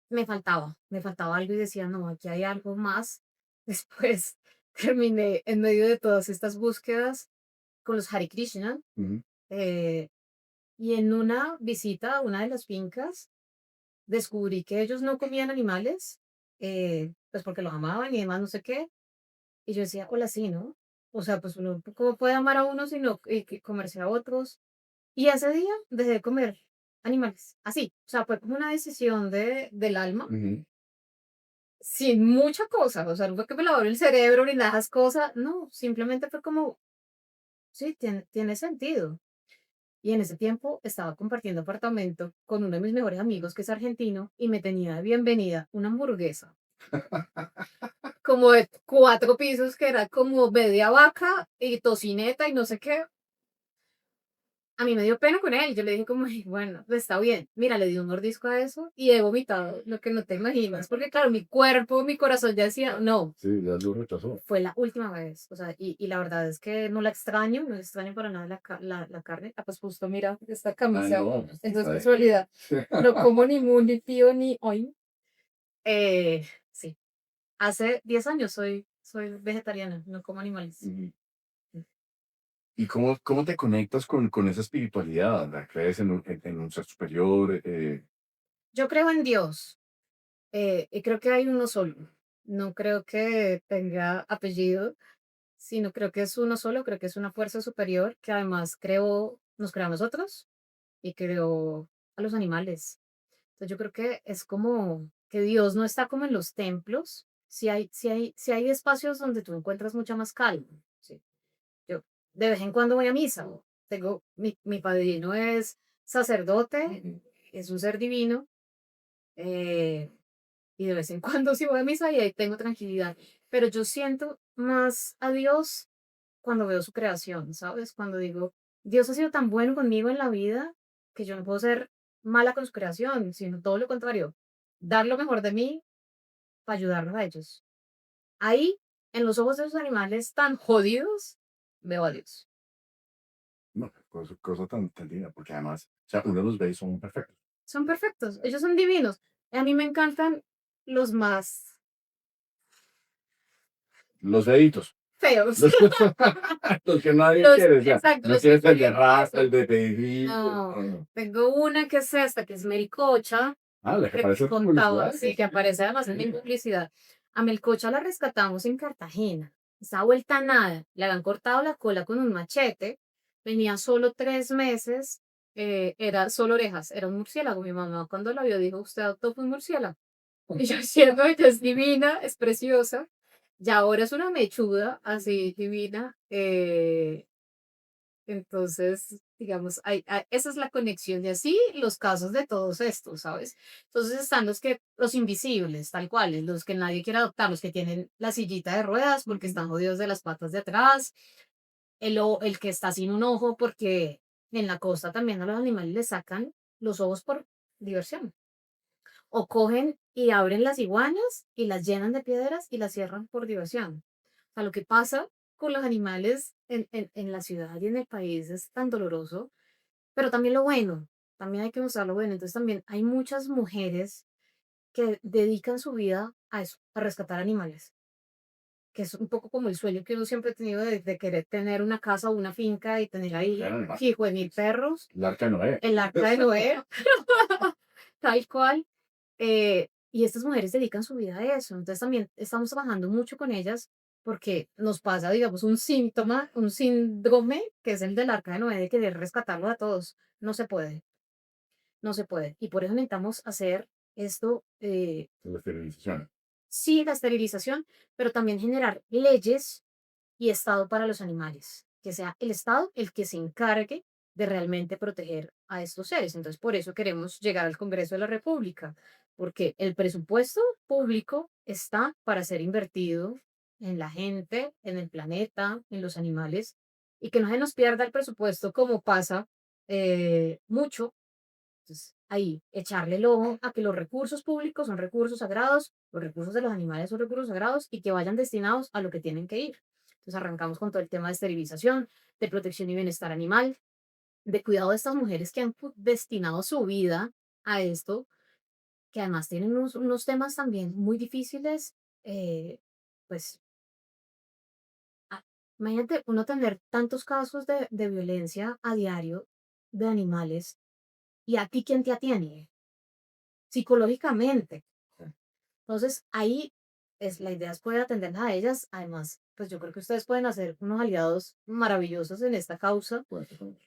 me faltaba algo y decía, no, aquí hay algo más. Después terminé en medio de todas estas búsquedas con los Hare Krishna Ujú. eh, y en una visita a una de las fincas descubrí que ellos no comían animales, pues porque los amaban y demás, no sé qué. Y yo decía, hola, sí, ¿no? O sea, pues uno, ¿cómo puede amar a uno sino que comerse a otros? Y ese día dejé de comer animales, así. O sea, fue como una decisión del alma Ujú. sin mucha cosa, o sea, no fue que me lavaron el cerebro ni nada de esas cosas, no, simplemente fue como, sí, tiene sentido. Y en ese tiempo estaba compartiendo apartamento con uno de mis mejores amigos que es argentino y me tenía de bienvenida una hamburguesa, como de 4 pisos, que era como media vaca y tocineta y no sé qué. A mí me dio pena con él. Yo le dije como, "Ay, bueno, pues está bien. Mira, le di un mordisco a eso y he vomitado lo que no te imaginas. Porque claro, mi cuerpo, mi corazón ya decía, no, Sí, ya lo rechazó. fue la última vez. O sea, y la verdad es que no la extraño, no extraño para nada la carne. Ah, pues justo mira esta Ay, camisa. no. Entonces, Ay. casualidad. No como ni mu, ni pío, ni hoy. Sí, hace 10 años soy vegetariana, no como animales. Ujú. ¿Y cómo te conectas con esa espiritualidad? ¿La crees en un ser superior? Yo creo en Dios. Y creo que hay uno solo. No creo que tenga apellido, sino creo que es uno solo, creo que es una fuerza superior que además nos creó a nosotros y creó a los animales. Entonces yo creo que es como que Dios no está como en los templos, si hay espacios donde tú encuentras mucha más calma. ¿Sí? Yo de vez en cuando voy a misa. Mi padrino es sacerdote, es un ser divino. eh, y de vez en cuando sí voy a misa y ahí tengo tranquilidad. Pero yo siento más a Dios cuando veo su creación, ¿sabes? Cuando digo, Dios ha sido tan bueno conmigo en la vida que yo no puedo ser mala con su creación, sino todo lo contrario, dar lo mejor de mí para ayudarlos a ellos. Ahí, en los ojos de esos animales tan jodidos, veo a Dios. No, cosa tan linda, porque además, o sea, uno los ve y son perfectos. Son perfectos, ellos son divinos. A mí me encantan los más Los deditos. feos. Los, los que nadie Los, quiere, o sea, exacto, no los que quieres el de nadie raza, el quiere. de pedillo. No, No, no. tengo una que es esta, que es Mericocha, Ah, la que que te aparece en tus contaba, publicidades. sí, que aparece además en mi publicidad. A Melcocha la rescatamos en Cartagena. Estaba vuelta a nada. Le habían cortado la cola con un machete. Tenía solo 3 meses era solo orejas, era un murciélago. Mi mamá cuando la vio dijo, usted adoptó fue un murciélago. Y yo siendo ella es divina, es preciosa. Ya ahora es una mechuda así divina. Entonces, digamos, esa es la conexión y así los casos de todos estos, ¿sabes? Entonces están los invisibles, tal cual, los que nadie quiere adoptar, los que tienen la sillita de ruedas porque están jodidos de las patas de atrás, el que está sin un ojo porque en la costa también a los animales les sacan los ojos por diversión. O cogen y abren las iguanas y las llenan de piedras y las cierran por diversión. O sea, lo que pasa con los animales en la ciudad y en el país es tan doloroso, pero también lo bueno, también hay que mostrar lo bueno. Entonces también hay muchas mujeres que dedican su vida a eso, a rescatar animales, que es un poco como el sueño que uno siempre ha tenido de querer tener una casa o una finca y tener ahí Claro, además, hijo de mil perros, el arca de Noé. el arca de Noé, tal cual. Y estas mujeres dedican su vida a eso. Entonces también estamos trabajando mucho con ellas porque nos pasa, digamos, un síntoma, un síndrome, que es el del arca de Noé, de querer rescatarlo a todos. No se puede, no se puede. Y por eso necesitamos hacer esto, La esterilización. sí, la esterilización, pero también generar leyes y Estado para los animales, que sea el Estado el que se encargue de realmente proteger a estos seres. Entonces, por eso queremos llegar al Congreso de la República, porque el presupuesto público está para ser invertido en la gente, en el planeta, en los animales, y que no se nos pierda el presupuesto como pasa mucho. Entonces, ahí, echarle el ojo a que los recursos públicos son recursos sagrados, los recursos de los animales son recursos sagrados y que vayan destinados a lo que tienen que ir. Entonces, arrancamos con todo el tema de esterilización, de protección y bienestar animal, de cuidado de estas mujeres que han destinado su vida a esto, que además tienen unos temas también muy difíciles. Pues, ah, imagínate uno tener tantos casos de violencia a diario de animales y a ti quién te atiende psicológicamente. Entonces, ahí es la idea es poder atenderlas a ellas. Además, pues yo creo que ustedes pueden hacer unos aliados maravillosos en esta causa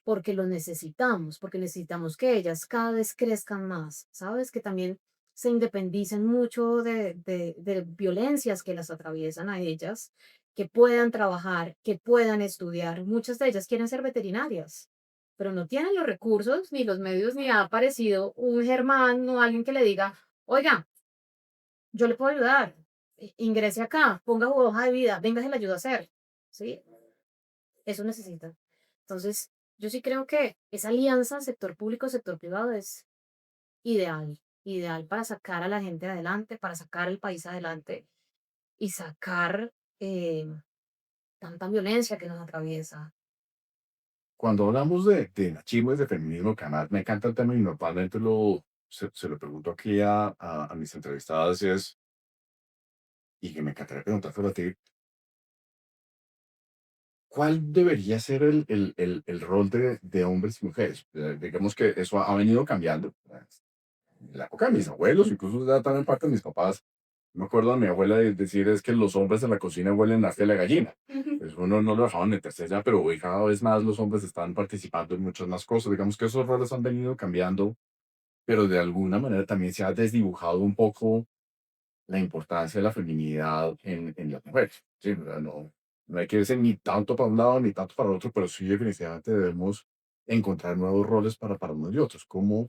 porque lo necesitamos, porque necesitamos que ellas cada vez crezcan más, ¿sabes? Que también se independicen mucho de violencias que las atraviesan a ellas, que puedan trabajar, que puedan estudiar. Muchas de ellas quieren ser veterinarias, pero no tienen los recursos ni los medios, ni ha aparecido un Germán o alguien que le diga, oiga, yo le puedo ayudar, ingrese acá, ponga su hoja de vida, venga, se le ayuda a hacer, ¿sí? Eso necesita. Entonces, yo sí creo que esa alianza sector público, sector privado es ideal, ideal para sacar a la gente adelante, para sacar el país adelante y sacar tanta violencia que nos atraviesa. Cuando hablamos de machismo y de feminismo, que además me encanta el tema y normalmente se lo pregunto aquí a mis entrevistadas y que me encantaría preguntártelo a ti, ¿cuál debería ser el rol de hombres y mujeres? Digamos que eso ha venido cambiando. En la época de mis abuelos, incluso ya también parte de mis papás, me acuerdo a mi abuela decir es que los hombres en la cocina huelen a la gallina. Pues uno no lo dejaban meterse ya, pero hoy cada vez más los hombres están participando en muchas más cosas. Digamos que esos roles han venido cambiando, pero de alguna manera también se ha desdibujado un poco la importancia de la feminidad en las mujeres. Sí, o sea, no hay que irse ni tanto para un lado ni tanto para el otro, pero sí definitivamente debemos encontrar nuevos roles para unos y otros. ¿Cómo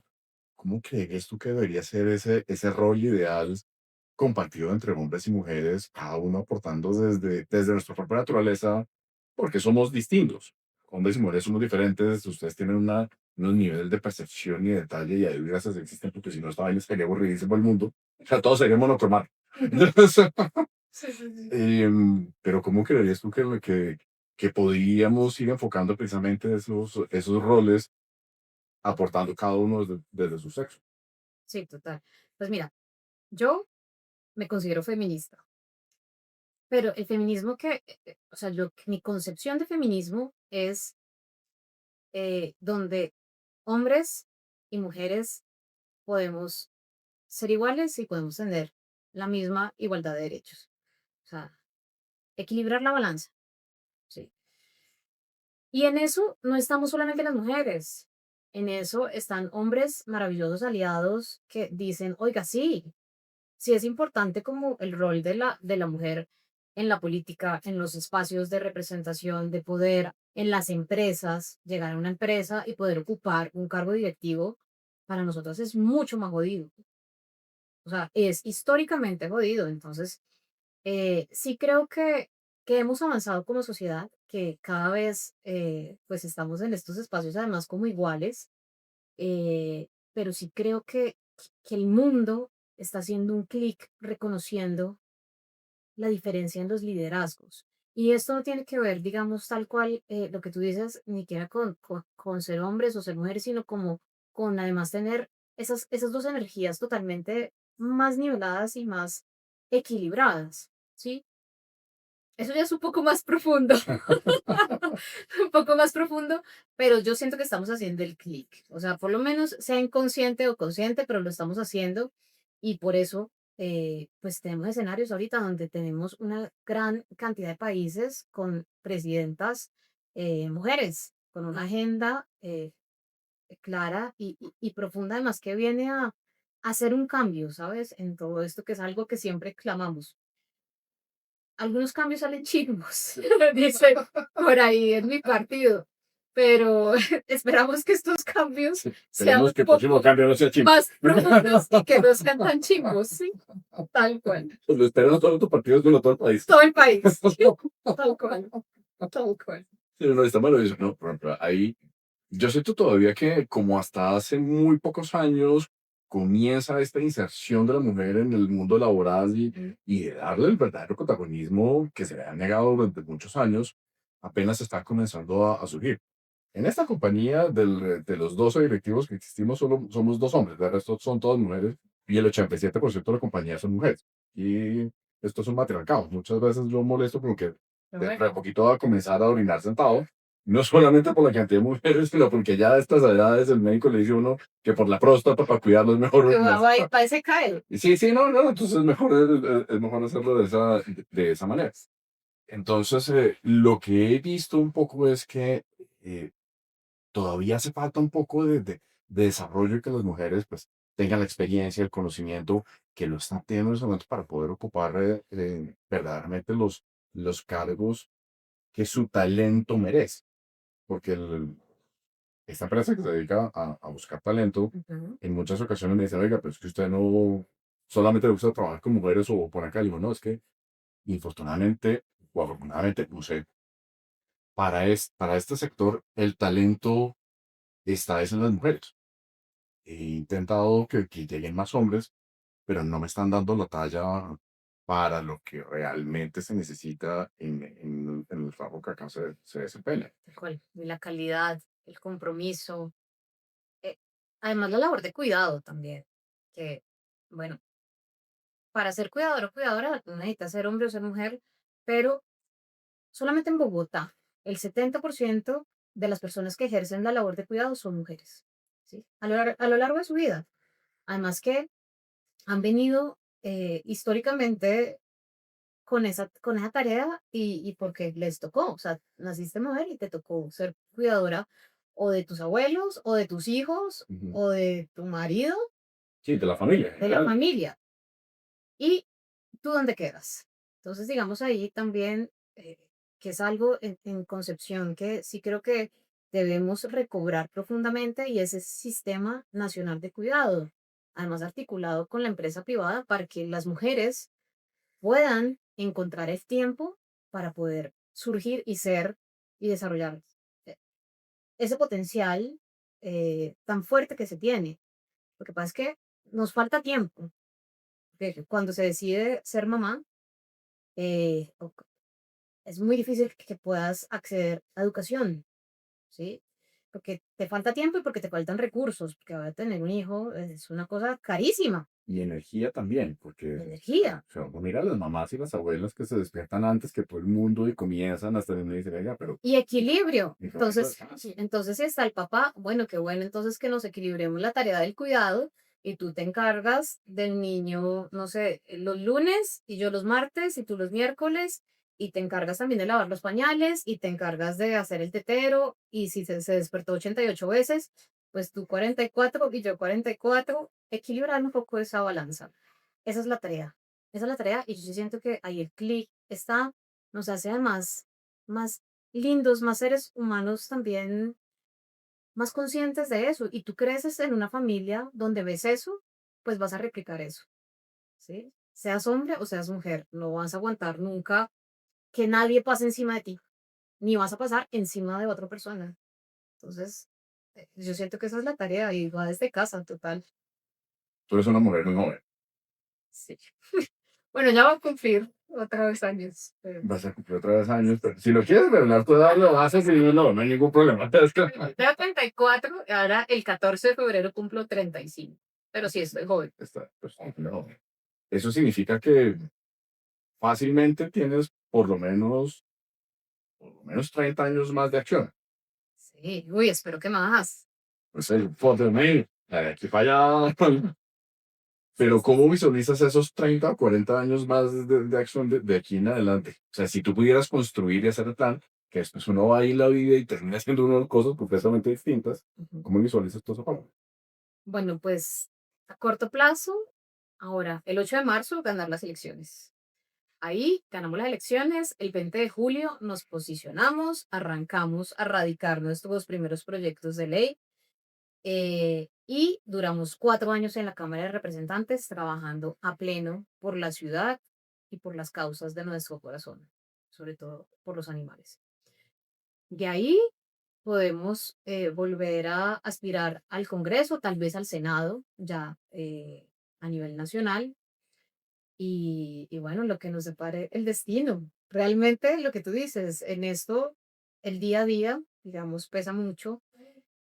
crees tú que debería ser ese rol ideal compartido entre hombres y mujeres, cada uno aportando desde nuestra propia naturaleza, porque somos distintos? Hombres y mujeres somos diferentes, ustedes tienen unos niveles de percepción y de detalle y ahí gracias existen, porque si no esta vaina sería aburridísimo el mundo. O sea, todos serían monocromáticos. Sí, sí, sí. Pero ¿cómo creerías tú que podríamos ir enfocando precisamente esos roles, aportando cada uno desde su sexo? Sí, total. Pues mira, yo me considero feminista, pero el feminismo o sea, mi concepción de feminismo es donde hombres y mujeres podemos ser iguales y podemos tener la misma igualdad de derechos. O sea, equilibrar la balanza, ¿sí? Y en eso no estamos solamente las mujeres. en eso están hombres maravillosos aliados que dicen, oiga, sí, sí es importante como el rol de la mujer en la política, en los espacios de representación, de poder, en las empresas, llegar a una empresa y poder ocupar un cargo directivo, para nosotros es mucho más jodido. O sea, es históricamente jodido. Entonces, sí creo que hemos avanzado como sociedad, que cada vez pues estamos en estos espacios además como iguales, pero sí creo que el mundo está haciendo un clic reconociendo la diferencia en los liderazgos. Y esto no tiene que ver, digamos, tal cual lo que tú dices, ni siquiera con ser hombres o ser mujeres, sino como con además tener esas dos energías totalmente más niveladas y más equilibradas, ¿sí? Eso ya es un poco más profundo, un poco más profundo, pero yo siento que estamos haciendo el clic. O sea, por lo menos sea inconsciente o consciente, pero lo estamos haciendo y por eso, pues tenemos escenarios ahorita donde tenemos una gran cantidad de países con presidentas mujeres, con una agenda clara y profunda, además que viene a hacer un cambio, ¿sabes? En todo esto que es algo que siempre clamamos. Algunos cambios salen chimbos, dice por ahí en mi partido, pero esperamos que estos cambios Sí, sean esperemos un que el próximo poco cambio no sea chimbo. más profundos y que no sean tan chimbos, ¿sí? Tal cual. Pues lo esperan no solo tu partido, sino todo el país. Todo el país. Tal cual. Tal cual. Sí, no, está maravilloso, ¿no? Por ejemplo, ahí yo siento todavía que como hasta hace muy pocos años comienza esta inserción de la mujer en el mundo laboral Mm, y de darle el verdadero protagonismo que se le ha negado durante muchos años, apenas está comenzando a surgir. En esta compañía de los 12 directivos que existimos, solo somos dos hombres, de resto son todas mujeres y el 87% de la compañía son mujeres. Y esto es un matriarcado. Muchas veces yo molesto porque qué dentro de bueno. poquito va a comenzar a orinar sentado, no solamente por la cantidad de mujeres, sino porque ya a estas edades el médico le dice a uno que por la próstata para cuidarlo es mejor. Va y se cae. Y sí, sí, no, no, entonces es mejor hacerlo de esa manera. Entonces, lo que he visto un poco es que eh, todavía hace falta un poco de desarrollo y que las mujeres pues tengan la experiencia, el conocimiento que lo están teniendo en ese momento para poder ocupar verdaderamente los cargos que su talento merece. Porque esta empresa que se dedica a buscar talento, Ujú. en muchas ocasiones me dicen, oiga, pero es que usted no solamente le gusta trabajar con mujeres o por acá. Y digo, no, es que infortunadamente o afortunadamente, no sé, para este sector el talento está es en las mujeres. He intentado que lleguen más hombres, pero no me están dando la talla para lo que realmente se necesita en el trabajo que acá se desempeña. Tal cual. Y la calidad, el compromiso. eh, Además, la labor de cuidado también. Que, bueno, para ser cuidador o cuidadora no necesitas ser hombre o ser mujer, pero solamente en Bogotá, el 70% de las personas que ejercen la labor de cuidado son mujeres, ¿sí? A lo largo de su vida. Además que han venido históricamente con esa tarea y porque les tocó, o sea, naciste mujer y te tocó ser cuidadora o de tus abuelos o de tus hijos Ujú. o de tu marido, Sí, de la familia en de la general. familia. ¿Y tú dónde quedas? Entonces, digamos ahí también que es algo en concepción que sí creo que debemos recobrar profundamente y es ese sistema nacional de cuidado, además articulado con la empresa privada para que las mujeres puedan encontrar el tiempo para poder surgir y ser y desarrollar eh, ese potencial tan fuerte que se tiene. Lo que pasa es que nos falta tiempo. Porque cuando se decide ser mamá, o es muy difícil que puedas acceder a educación, ¿sí? Porque te falta tiempo y porque te faltan recursos, porque ahora tener un hijo es una cosa carísima, Y energía también, porque de energía. o sea, uno mira a las mamás y las abuelas que se despiertan antes que todo el mundo y comienzan hasta donde dice, oiga, pero Y equilibrio. mi trabajo Entonces, descanse. entonces si está el papá, bueno, qué bueno, entonces que nos equilibremos la tarea del cuidado y tú te encargas del niño, no sé, los lunes y yo los martes y tú los miércoles y te encargas también de lavar los pañales y te encargas de hacer el tetero y si se despertó 88 veces, pues tú 44 y yo 44, equilibrar un poco esa balanza. Esa es la tarea. Esa es la tarea y yo sí siento que ahí el clic está, nos hace además más lindos, más seres humanos también, más conscientes de eso. Y tú creces en una familia donde ves eso, pues vas a replicar eso, ¿sí? Seas hombre o seas mujer, no vas a aguantar nunca que nadie pase encima de ti, ni vas a pasar encima de otra persona. Entonces, yo siento que esa es la tarea y va desde casa, total. Tú eres una mujer muy joven. Sí. Bueno, ya va a cumplir otra vez años. Vas a cumplir otra vez años, pero si lo quieres revelar tu edad, lo vas a seguir, no hay ningún problema. Tengo 34, ahora el 14 de febrero cumplo 35. Pero sí, estoy joven. Está, pues, no. Eso significa que fácilmente tienes por lo menos 30 años más de acción. Sí, uy, espero que más. Pues el foto de aquí para allá. Pero ¿cómo visualizas esos 30 o 40 años más de acción de aquí en adelante? O sea, si tú pudieras construir y hacer el plan, que después uno va ahí en la vida y termina haciendo unas cosas completamente distintas, Ujú. ¿cómo visualizas todo eso? Bueno, pues a corto plazo, ahora, el 8 de marzo, ganar las elecciones. Ahí ganamos las elecciones, el 20 de julio nos posicionamos, arrancamos a radicar nuestros primeros proyectos de ley y duramos 4 años en la Cámara de Representantes trabajando a pleno por la ciudad y por las causas de nuestro corazón, sobre todo por los animales. De ahí podemos volver a aspirar al Congreso, tal vez al Senado, ya a nivel nacional, y bueno, lo que nos depare el destino. Realmente lo que tú dices, en esto, el día a día, digamos, pesa mucho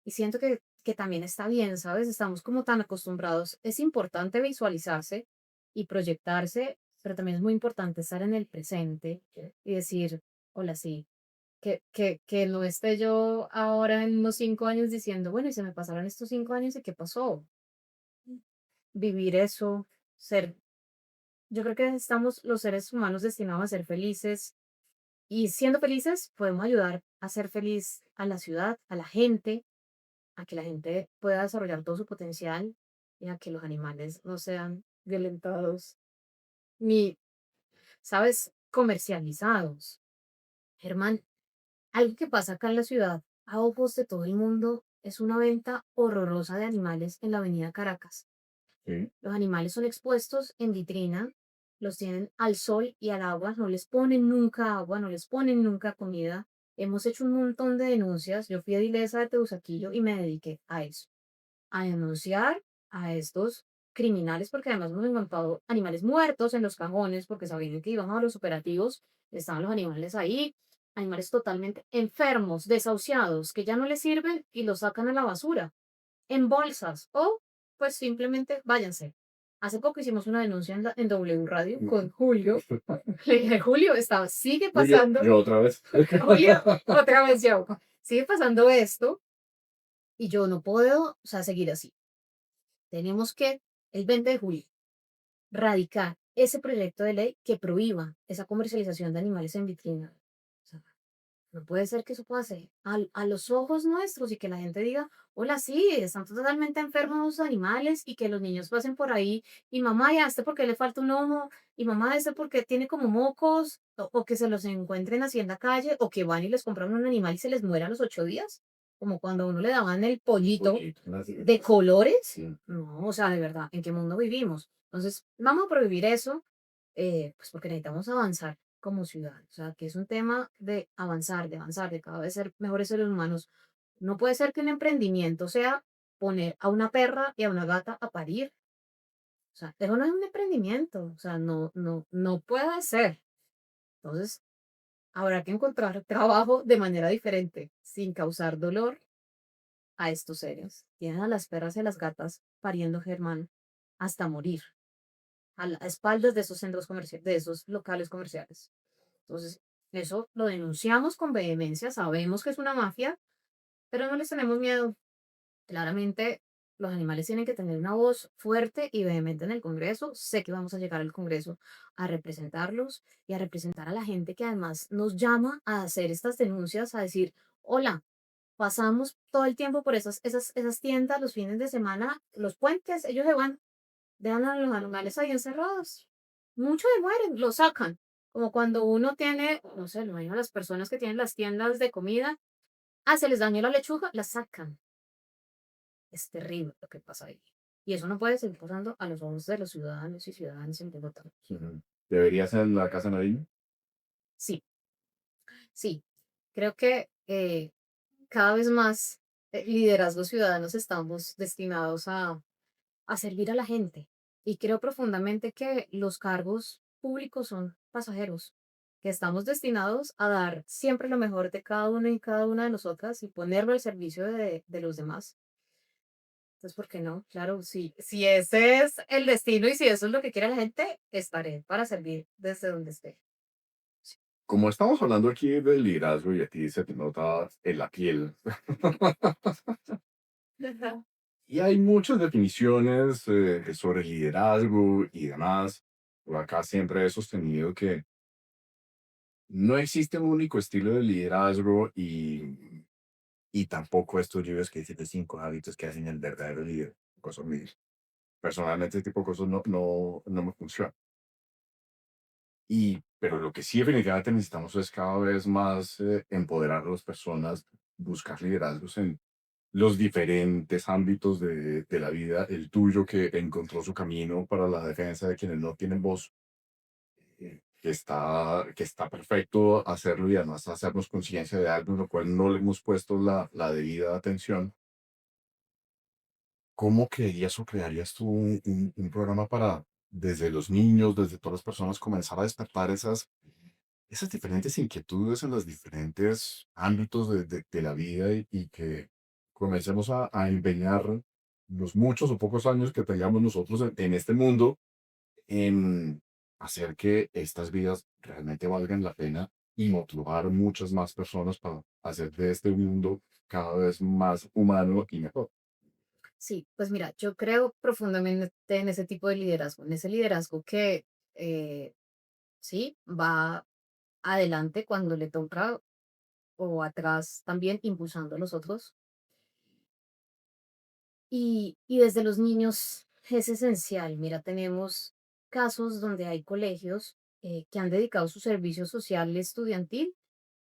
y siento que también está bien, ¿sabes? Estamos como tan acostumbrados. Es importante visualizarse y proyectarse, pero también es muy importante estar en el presente y decir, hola, sí, que no esté yo ahora en unos 5 años diciendo, bueno, y se me pasaron estos 5 años y qué pasó. Vivir eso, ser, yo creo que estamos los seres humanos destinados a ser felices y siendo felices podemos ayudar a ser feliz a la ciudad, a la gente, a que la gente pueda desarrollar todo su potencial y a que los animales no sean violentados ni, ¿sabes?, comercializados. Germán, algo que pasa acá en la ciudad, a ojos de todo el mundo, es una venta horrorosa de animales en la avenida Caracas. Sí. Los animales son expuestos en vitrina, los tienen al sol y al agua, no les ponen nunca agua, no les ponen nunca comida. Hemos hecho un montón de denuncias. Yo fui edilesa de Teusaquillo y me dediqué a eso, a denunciar a estos criminales, porque además hemos encontrado animales muertos en los cajones, porque sabían que íbamos a los operativos, estaban los animales ahí, animales totalmente enfermos, desahuciados, que ya no les sirven y los sacan a la basura, en bolsas, o pues simplemente váyanse. Hace poco hicimos una denuncia en W Radio con Julio. Le dije, Julio, sigue Y yo, pasando, yo otra vez. Julio, otra vez yo, sigue pasando esto y yo no puedo, o sea, seguir así. Tenemos que, el 20 de julio, radicar ese proyecto de ley que prohíba esa comercialización de animales en vitrina. O sea, no puede ser que eso pase a los ojos nuestros y que la gente diga, hola, sí, están totalmente enfermos los animales y que los niños pasen por ahí y mamá, ya este porque le falta un ojo y mamá, este porque tiene como mocos o que se los encuentren así en la calle o que van y les compran un animal y se les muere a los 8 días, como cuando a uno le daban el pollito de colores. Sí. No, o sea, de verdad, ¿en qué mundo vivimos? Entonces, vamos a prohibir eso, pues porque necesitamos avanzar como ciudad. O sea, que es un tema de avanzar, de cada vez ser mejores seres humanos. No puede ser que un emprendimiento sea poner a una perra y a una gata a parir. O sea, eso no es un emprendimiento. O sea, no, no, no puede ser. Entonces, habrá que encontrar trabajo de manera diferente, sin causar dolor a estos seres. Tienen a las perras y a las gatas pariendo, Germán, hasta morir, a las espaldas de esos centros comerciales, de esos locales comerciales. Entonces, eso lo denunciamos con vehemencia, sabemos que es una mafia, pero no les tenemos miedo. Claramente, los animales tienen que tener una voz fuerte y vehemente en el Congreso. Sé que vamos a llegar al Congreso a representarlos y a representar a la gente que además nos llama a hacer estas denuncias, a decir, hola, pasamos todo el tiempo por esas tiendas los fines de semana, los puentes, ellos se van, dejan a los animales ahí encerrados. Muchos se mueren, los sacan. Como cuando uno tiene, no sé, lo imagino a las personas que tienen las tiendas de comida, se les dañó la lechuga, la sacan. Es terrible lo que pasa ahí. Y eso no puede seguir pasando a los ojos de los ciudadanos y ciudadanas en Bogotá. Ujú. ¿Debería ser en la Casa Nariño? Sí, sí. Creo que cada vez más liderazgos ciudadanos estamos destinados a servir a la gente. Y creo profundamente que los cargos públicos son pasajeros, que estamos destinados a dar siempre lo mejor de cada uno y cada una de nosotras y ponerlo al servicio de los demás. Entonces, ¿por qué no? Claro, si ese es el destino y si eso es lo que quiere la gente, estaré para servir desde donde esté. Como estamos hablando aquí del liderazgo y a ti se te nota en la piel, Ajá. y hay muchas definiciones sobre liderazgo y demás. Por acá siempre he sostenido que no existe un único estilo de liderazgo y tampoco estos libros que dicen de 5 hábitos que hacen el verdadero líder. Cosas muy, personalmente, este tipo de cosas no me funcionan. Pero lo que sí definitivamente necesitamos es cada vez más empoderar a las personas, buscar liderazgos en los diferentes ámbitos de la vida, el tuyo que encontró su camino para la defensa de quienes no tienen voz, que está perfecto hacerlo y además hacernos conciencia de algo en lo cual no le hemos puesto la debida atención. ¿Cómo creerías o crearías tú un programa para, desde los niños, desde todas las personas, comenzar a despertar esas diferentes inquietudes en los diferentes ámbitos de la vida y que comencemos a empeñar los muchos o pocos años que tengamos nosotros en este mundo en hacer que estas vidas realmente valgan la pena y motivar muchas más personas para hacer de este mundo cada vez más humano y mejor? Sí, pues mira, yo creo profundamente en ese tipo de liderazgo, en ese liderazgo que eh, sí va adelante cuando le toca o atrás también impulsando a los otros. Y desde los niños es esencial. Mira, tenemos casos donde hay colegios que han dedicado su servicio social estudiantil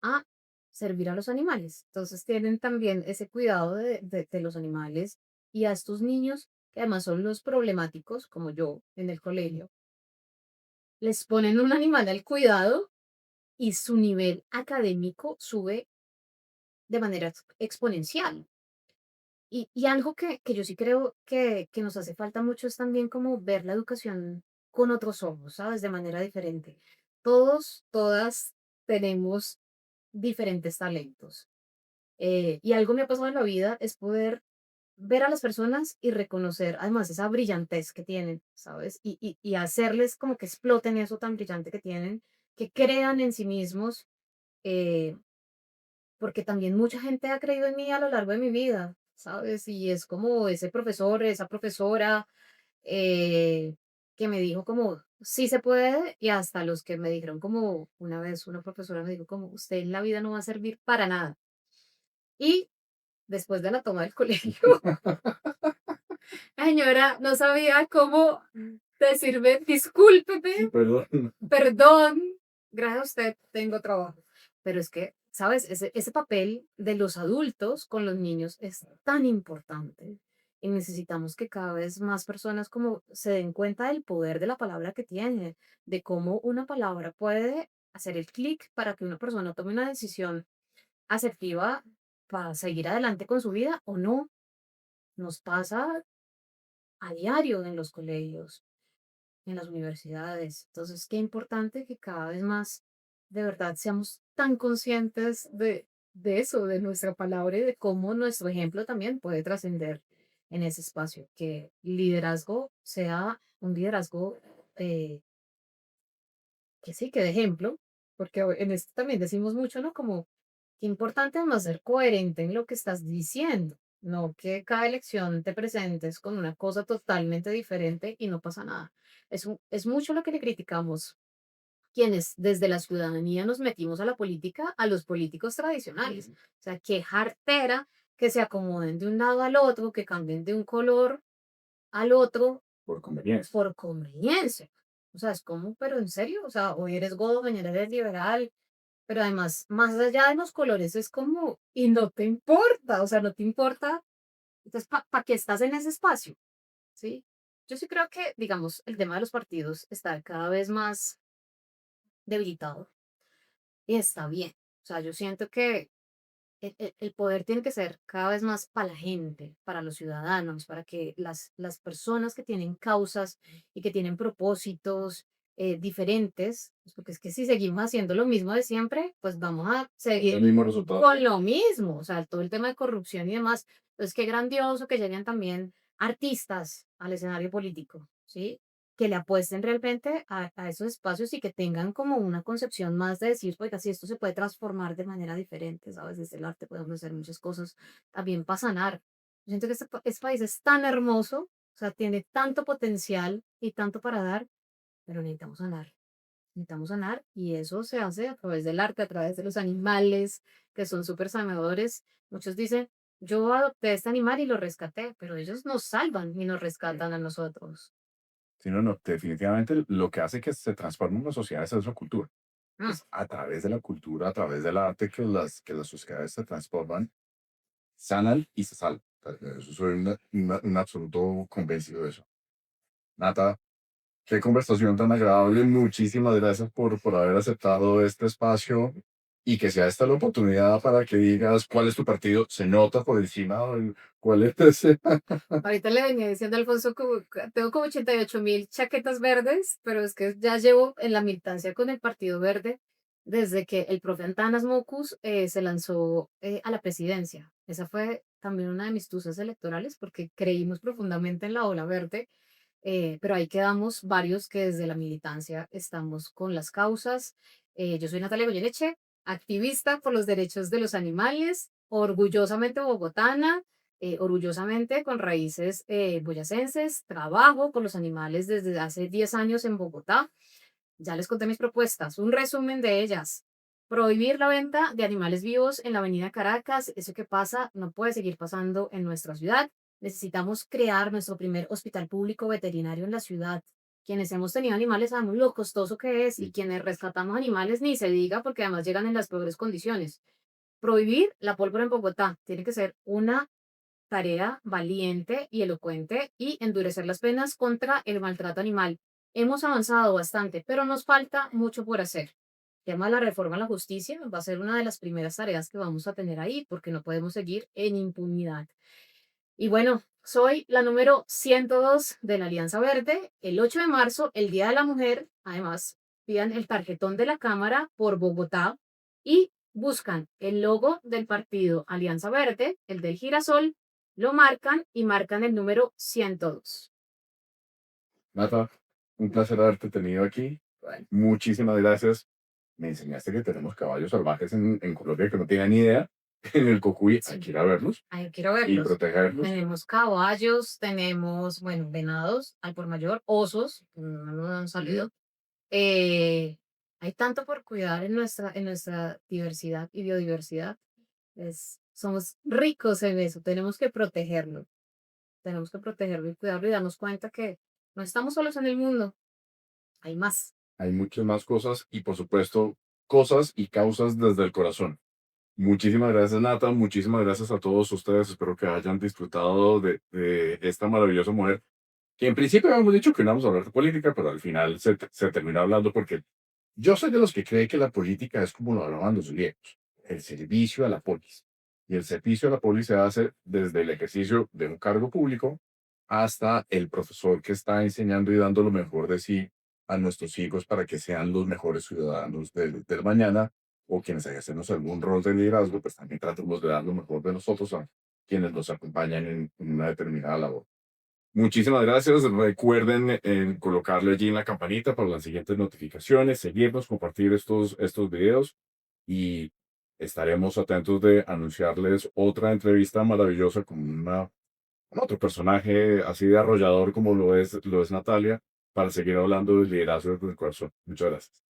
a servir a los animales. Entonces tienen también ese cuidado de los animales y a estos niños, que además son los problemáticos, como yo en el colegio, les ponen un animal al cuidado y su nivel académico sube de manera exponencial. Y algo que yo sí creo que nos hace falta mucho es también como ver la educación con otros ojos, ¿sabes? De manera diferente. Todos, todas tenemos diferentes talentos. Y algo me ha pasado en la vida es poder ver a las personas y reconocer además esa brillantez que tienen, ¿sabes? Y hacerles como que exploten eso tan brillante que tienen, que crean en sí mismos, eh, porque también mucha gente ha creído en mí a lo largo de mi vida, ¿sabes? Y es como ese profesor, esa profesora eh, que me dijo como, sí se puede, y hasta los que me dijeron como, una vez una profesora me dijo como, usted en la vida no va a servir para nada. Y después de la toma del colegio, la señora no sabía cómo decirme, discúlpeme, Perdón. perdón, gracias a usted tengo trabajo. Pero es que, ¿sabes? Ese papel de los adultos con los niños es tan importante y necesitamos que cada vez más personas como se den cuenta del poder de la palabra que tiene, de cómo una palabra puede hacer el clic para que una persona tome una decisión asertiva para seguir adelante con su vida o no. Nos pasa a diario en los colegios, en las universidades. Entonces, qué importante que cada vez más de verdad seamos tan conscientes de eso, de nuestra palabra y de cómo nuestro ejemplo también puede trascender en ese espacio. Que liderazgo sea un liderazgo que sí, que de ejemplo, porque en esto también decimos mucho, ¿no? Como qué importante además ser coherente en lo que estás diciendo, no que cada elección te presentes con una cosa totalmente diferente y no pasa nada. Es mucho lo que le criticamos quienes desde la ciudadanía nos metimos a la política, a los políticos tradicionales. O sea, qué jartera que se acomoden de un lado al otro, que cambien de un color al otro Por conveniencia. por conveniencia. O sea, es como, pero en serio, o sea, hoy eres godo, mañana eres liberal, pero además, más allá de los colores, es como, y no te importa, o sea, no te importa. Entonces, ¿para qué estás en ese espacio? ¿Sí? Yo sí creo que, digamos, el tema de los partidos está cada vez más debilitado y está bien. O sea, yo siento que el poder tiene que ser cada vez más para la gente, para los ciudadanos, para que las personas que tienen causas y que tienen propósitos diferentes, pues, porque es que si seguimos haciendo lo mismo de siempre, pues vamos a El seguir mismo resultado. con lo mismo, o sea, todo el tema de corrupción y demás. Entonces, qué grandioso que lleguen también artistas al escenario político, ¿sí? Que le apuesten realmente a esos espacios y que tengan como una concepción más de decir, oiga, si esto se puede transformar de manera diferente, ¿sabes? Desde el arte podemos hacer muchas cosas también para sanar. Yo siento que este país es tan hermoso, o sea, tiene tanto potencial y tanto para dar, pero necesitamos sanar. Necesitamos sanar y eso se hace a través del arte, a través de los animales, que son súper sanadores. Muchos dicen, yo adopté este animal y lo rescaté, pero ellos nos salvan y nos rescatan a nosotros. Sí, no, no, definitivamente lo que hace que se transforme una sociedad es la cultura. Mm. Es a través de la cultura, a través del arte que las sociedades se transforman, sanan y se salvan. O sea, eso soy un absoluto convencido de eso. Nata, qué conversación tan agradable. Muchísimas gracias por haber aceptado este espacio y que sea esta la oportunidad para que digas cuál es tu partido. Se nota por encima cuál es ese. Ahorita le venía diciendo a Alfonso tengo como 88.000 chaquetas verdes, pero es que ya llevo en la militancia con el Partido Verde desde que el profe Antanas Mocus se lanzó a la presidencia. Esa fue también una de mis tusas electorales porque creímos profundamente en la ola verde, pero ahí quedamos varios que desde la militancia estamos con las causas. Yo soy Natalia Goyeneche, activista por los derechos de los animales, orgullosamente bogotana, orgullosamente con raíces boyacenses, trabajo con los animales desde hace 10 años en Bogotá. Ya les conté mis propuestas, un resumen de ellas. Prohibir la venta de animales vivos en la avenida Caracas. Eso que pasa no puede seguir pasando en nuestra ciudad. Necesitamos crear nuestro primer hospital público veterinario en la ciudad. Quienes hemos tenido animales sabemos lo costoso que es y quienes rescatamos animales ni se diga porque además llegan en las peores condiciones. Prohibir la pólvora en Bogotá tiene que ser una tarea valiente y elocuente y endurecer las penas contra el maltrato animal. Hemos avanzado bastante, pero nos falta mucho por hacer. El tema de la reforma a la justicia va a ser una de las primeras tareas que vamos a tener ahí, porque no podemos seguir en impunidad. Y bueno, soy la número 102 de la Alianza Verde. El 8 de marzo, el Día de la Mujer, además, pidan el tarjetón de la Cámara por Bogotá y buscan el logo del partido Alianza Verde, el del girasol, lo marcan y marcan el número 102. Nata, un placer haberte tenido aquí. Bueno, Muchísimas gracias. Me enseñaste que tenemos caballos salvajes en Colombia que no tenía ni idea. En el Cocuy hay que sí, ir a verlos ahí quiero y verlos. protegerlos. Tenemos caballos, tenemos, bueno, venados al por mayor, osos, no nos han salido. Eh, Hay tanto por cuidar en nuestra diversidad y biodiversidad. Somos ricos en eso, tenemos que protegerlo y cuidarlo y darnos cuenta que no estamos solos en el mundo, hay más. Hay muchas más cosas y, por supuesto, cosas y causas desde el corazón. Muchísimas gracias, Nata. Muchísimas gracias a todos ustedes. Espero que hayan disfrutado de esta maravillosa mujer, que en principio habíamos dicho que no íbamos a hablar de política, pero al final se terminó hablando porque yo soy de los que cree que la política es como lo hablaban los griegos, el servicio a la polis. Y el servicio a la polis se hace desde el ejercicio de un cargo público hasta el profesor que está enseñando y dando lo mejor de sí a nuestros hijos para que sean los mejores ciudadanos del mañana, o quienes ejercemos algún rol de liderazgo, pues también tratamos de dar lo mejor de nosotros a quienes nos acompañan en una determinada labor. Muchísimas gracias. Recuerden colocarle allí en la campanita para las siguientes notificaciones, seguirnos, compartir estos videos y estaremos atentos de anunciarles otra entrevista maravillosa con otro personaje así de arrollador como lo es Natalia, para seguir hablando del liderazgo del corazón. Muchas gracias.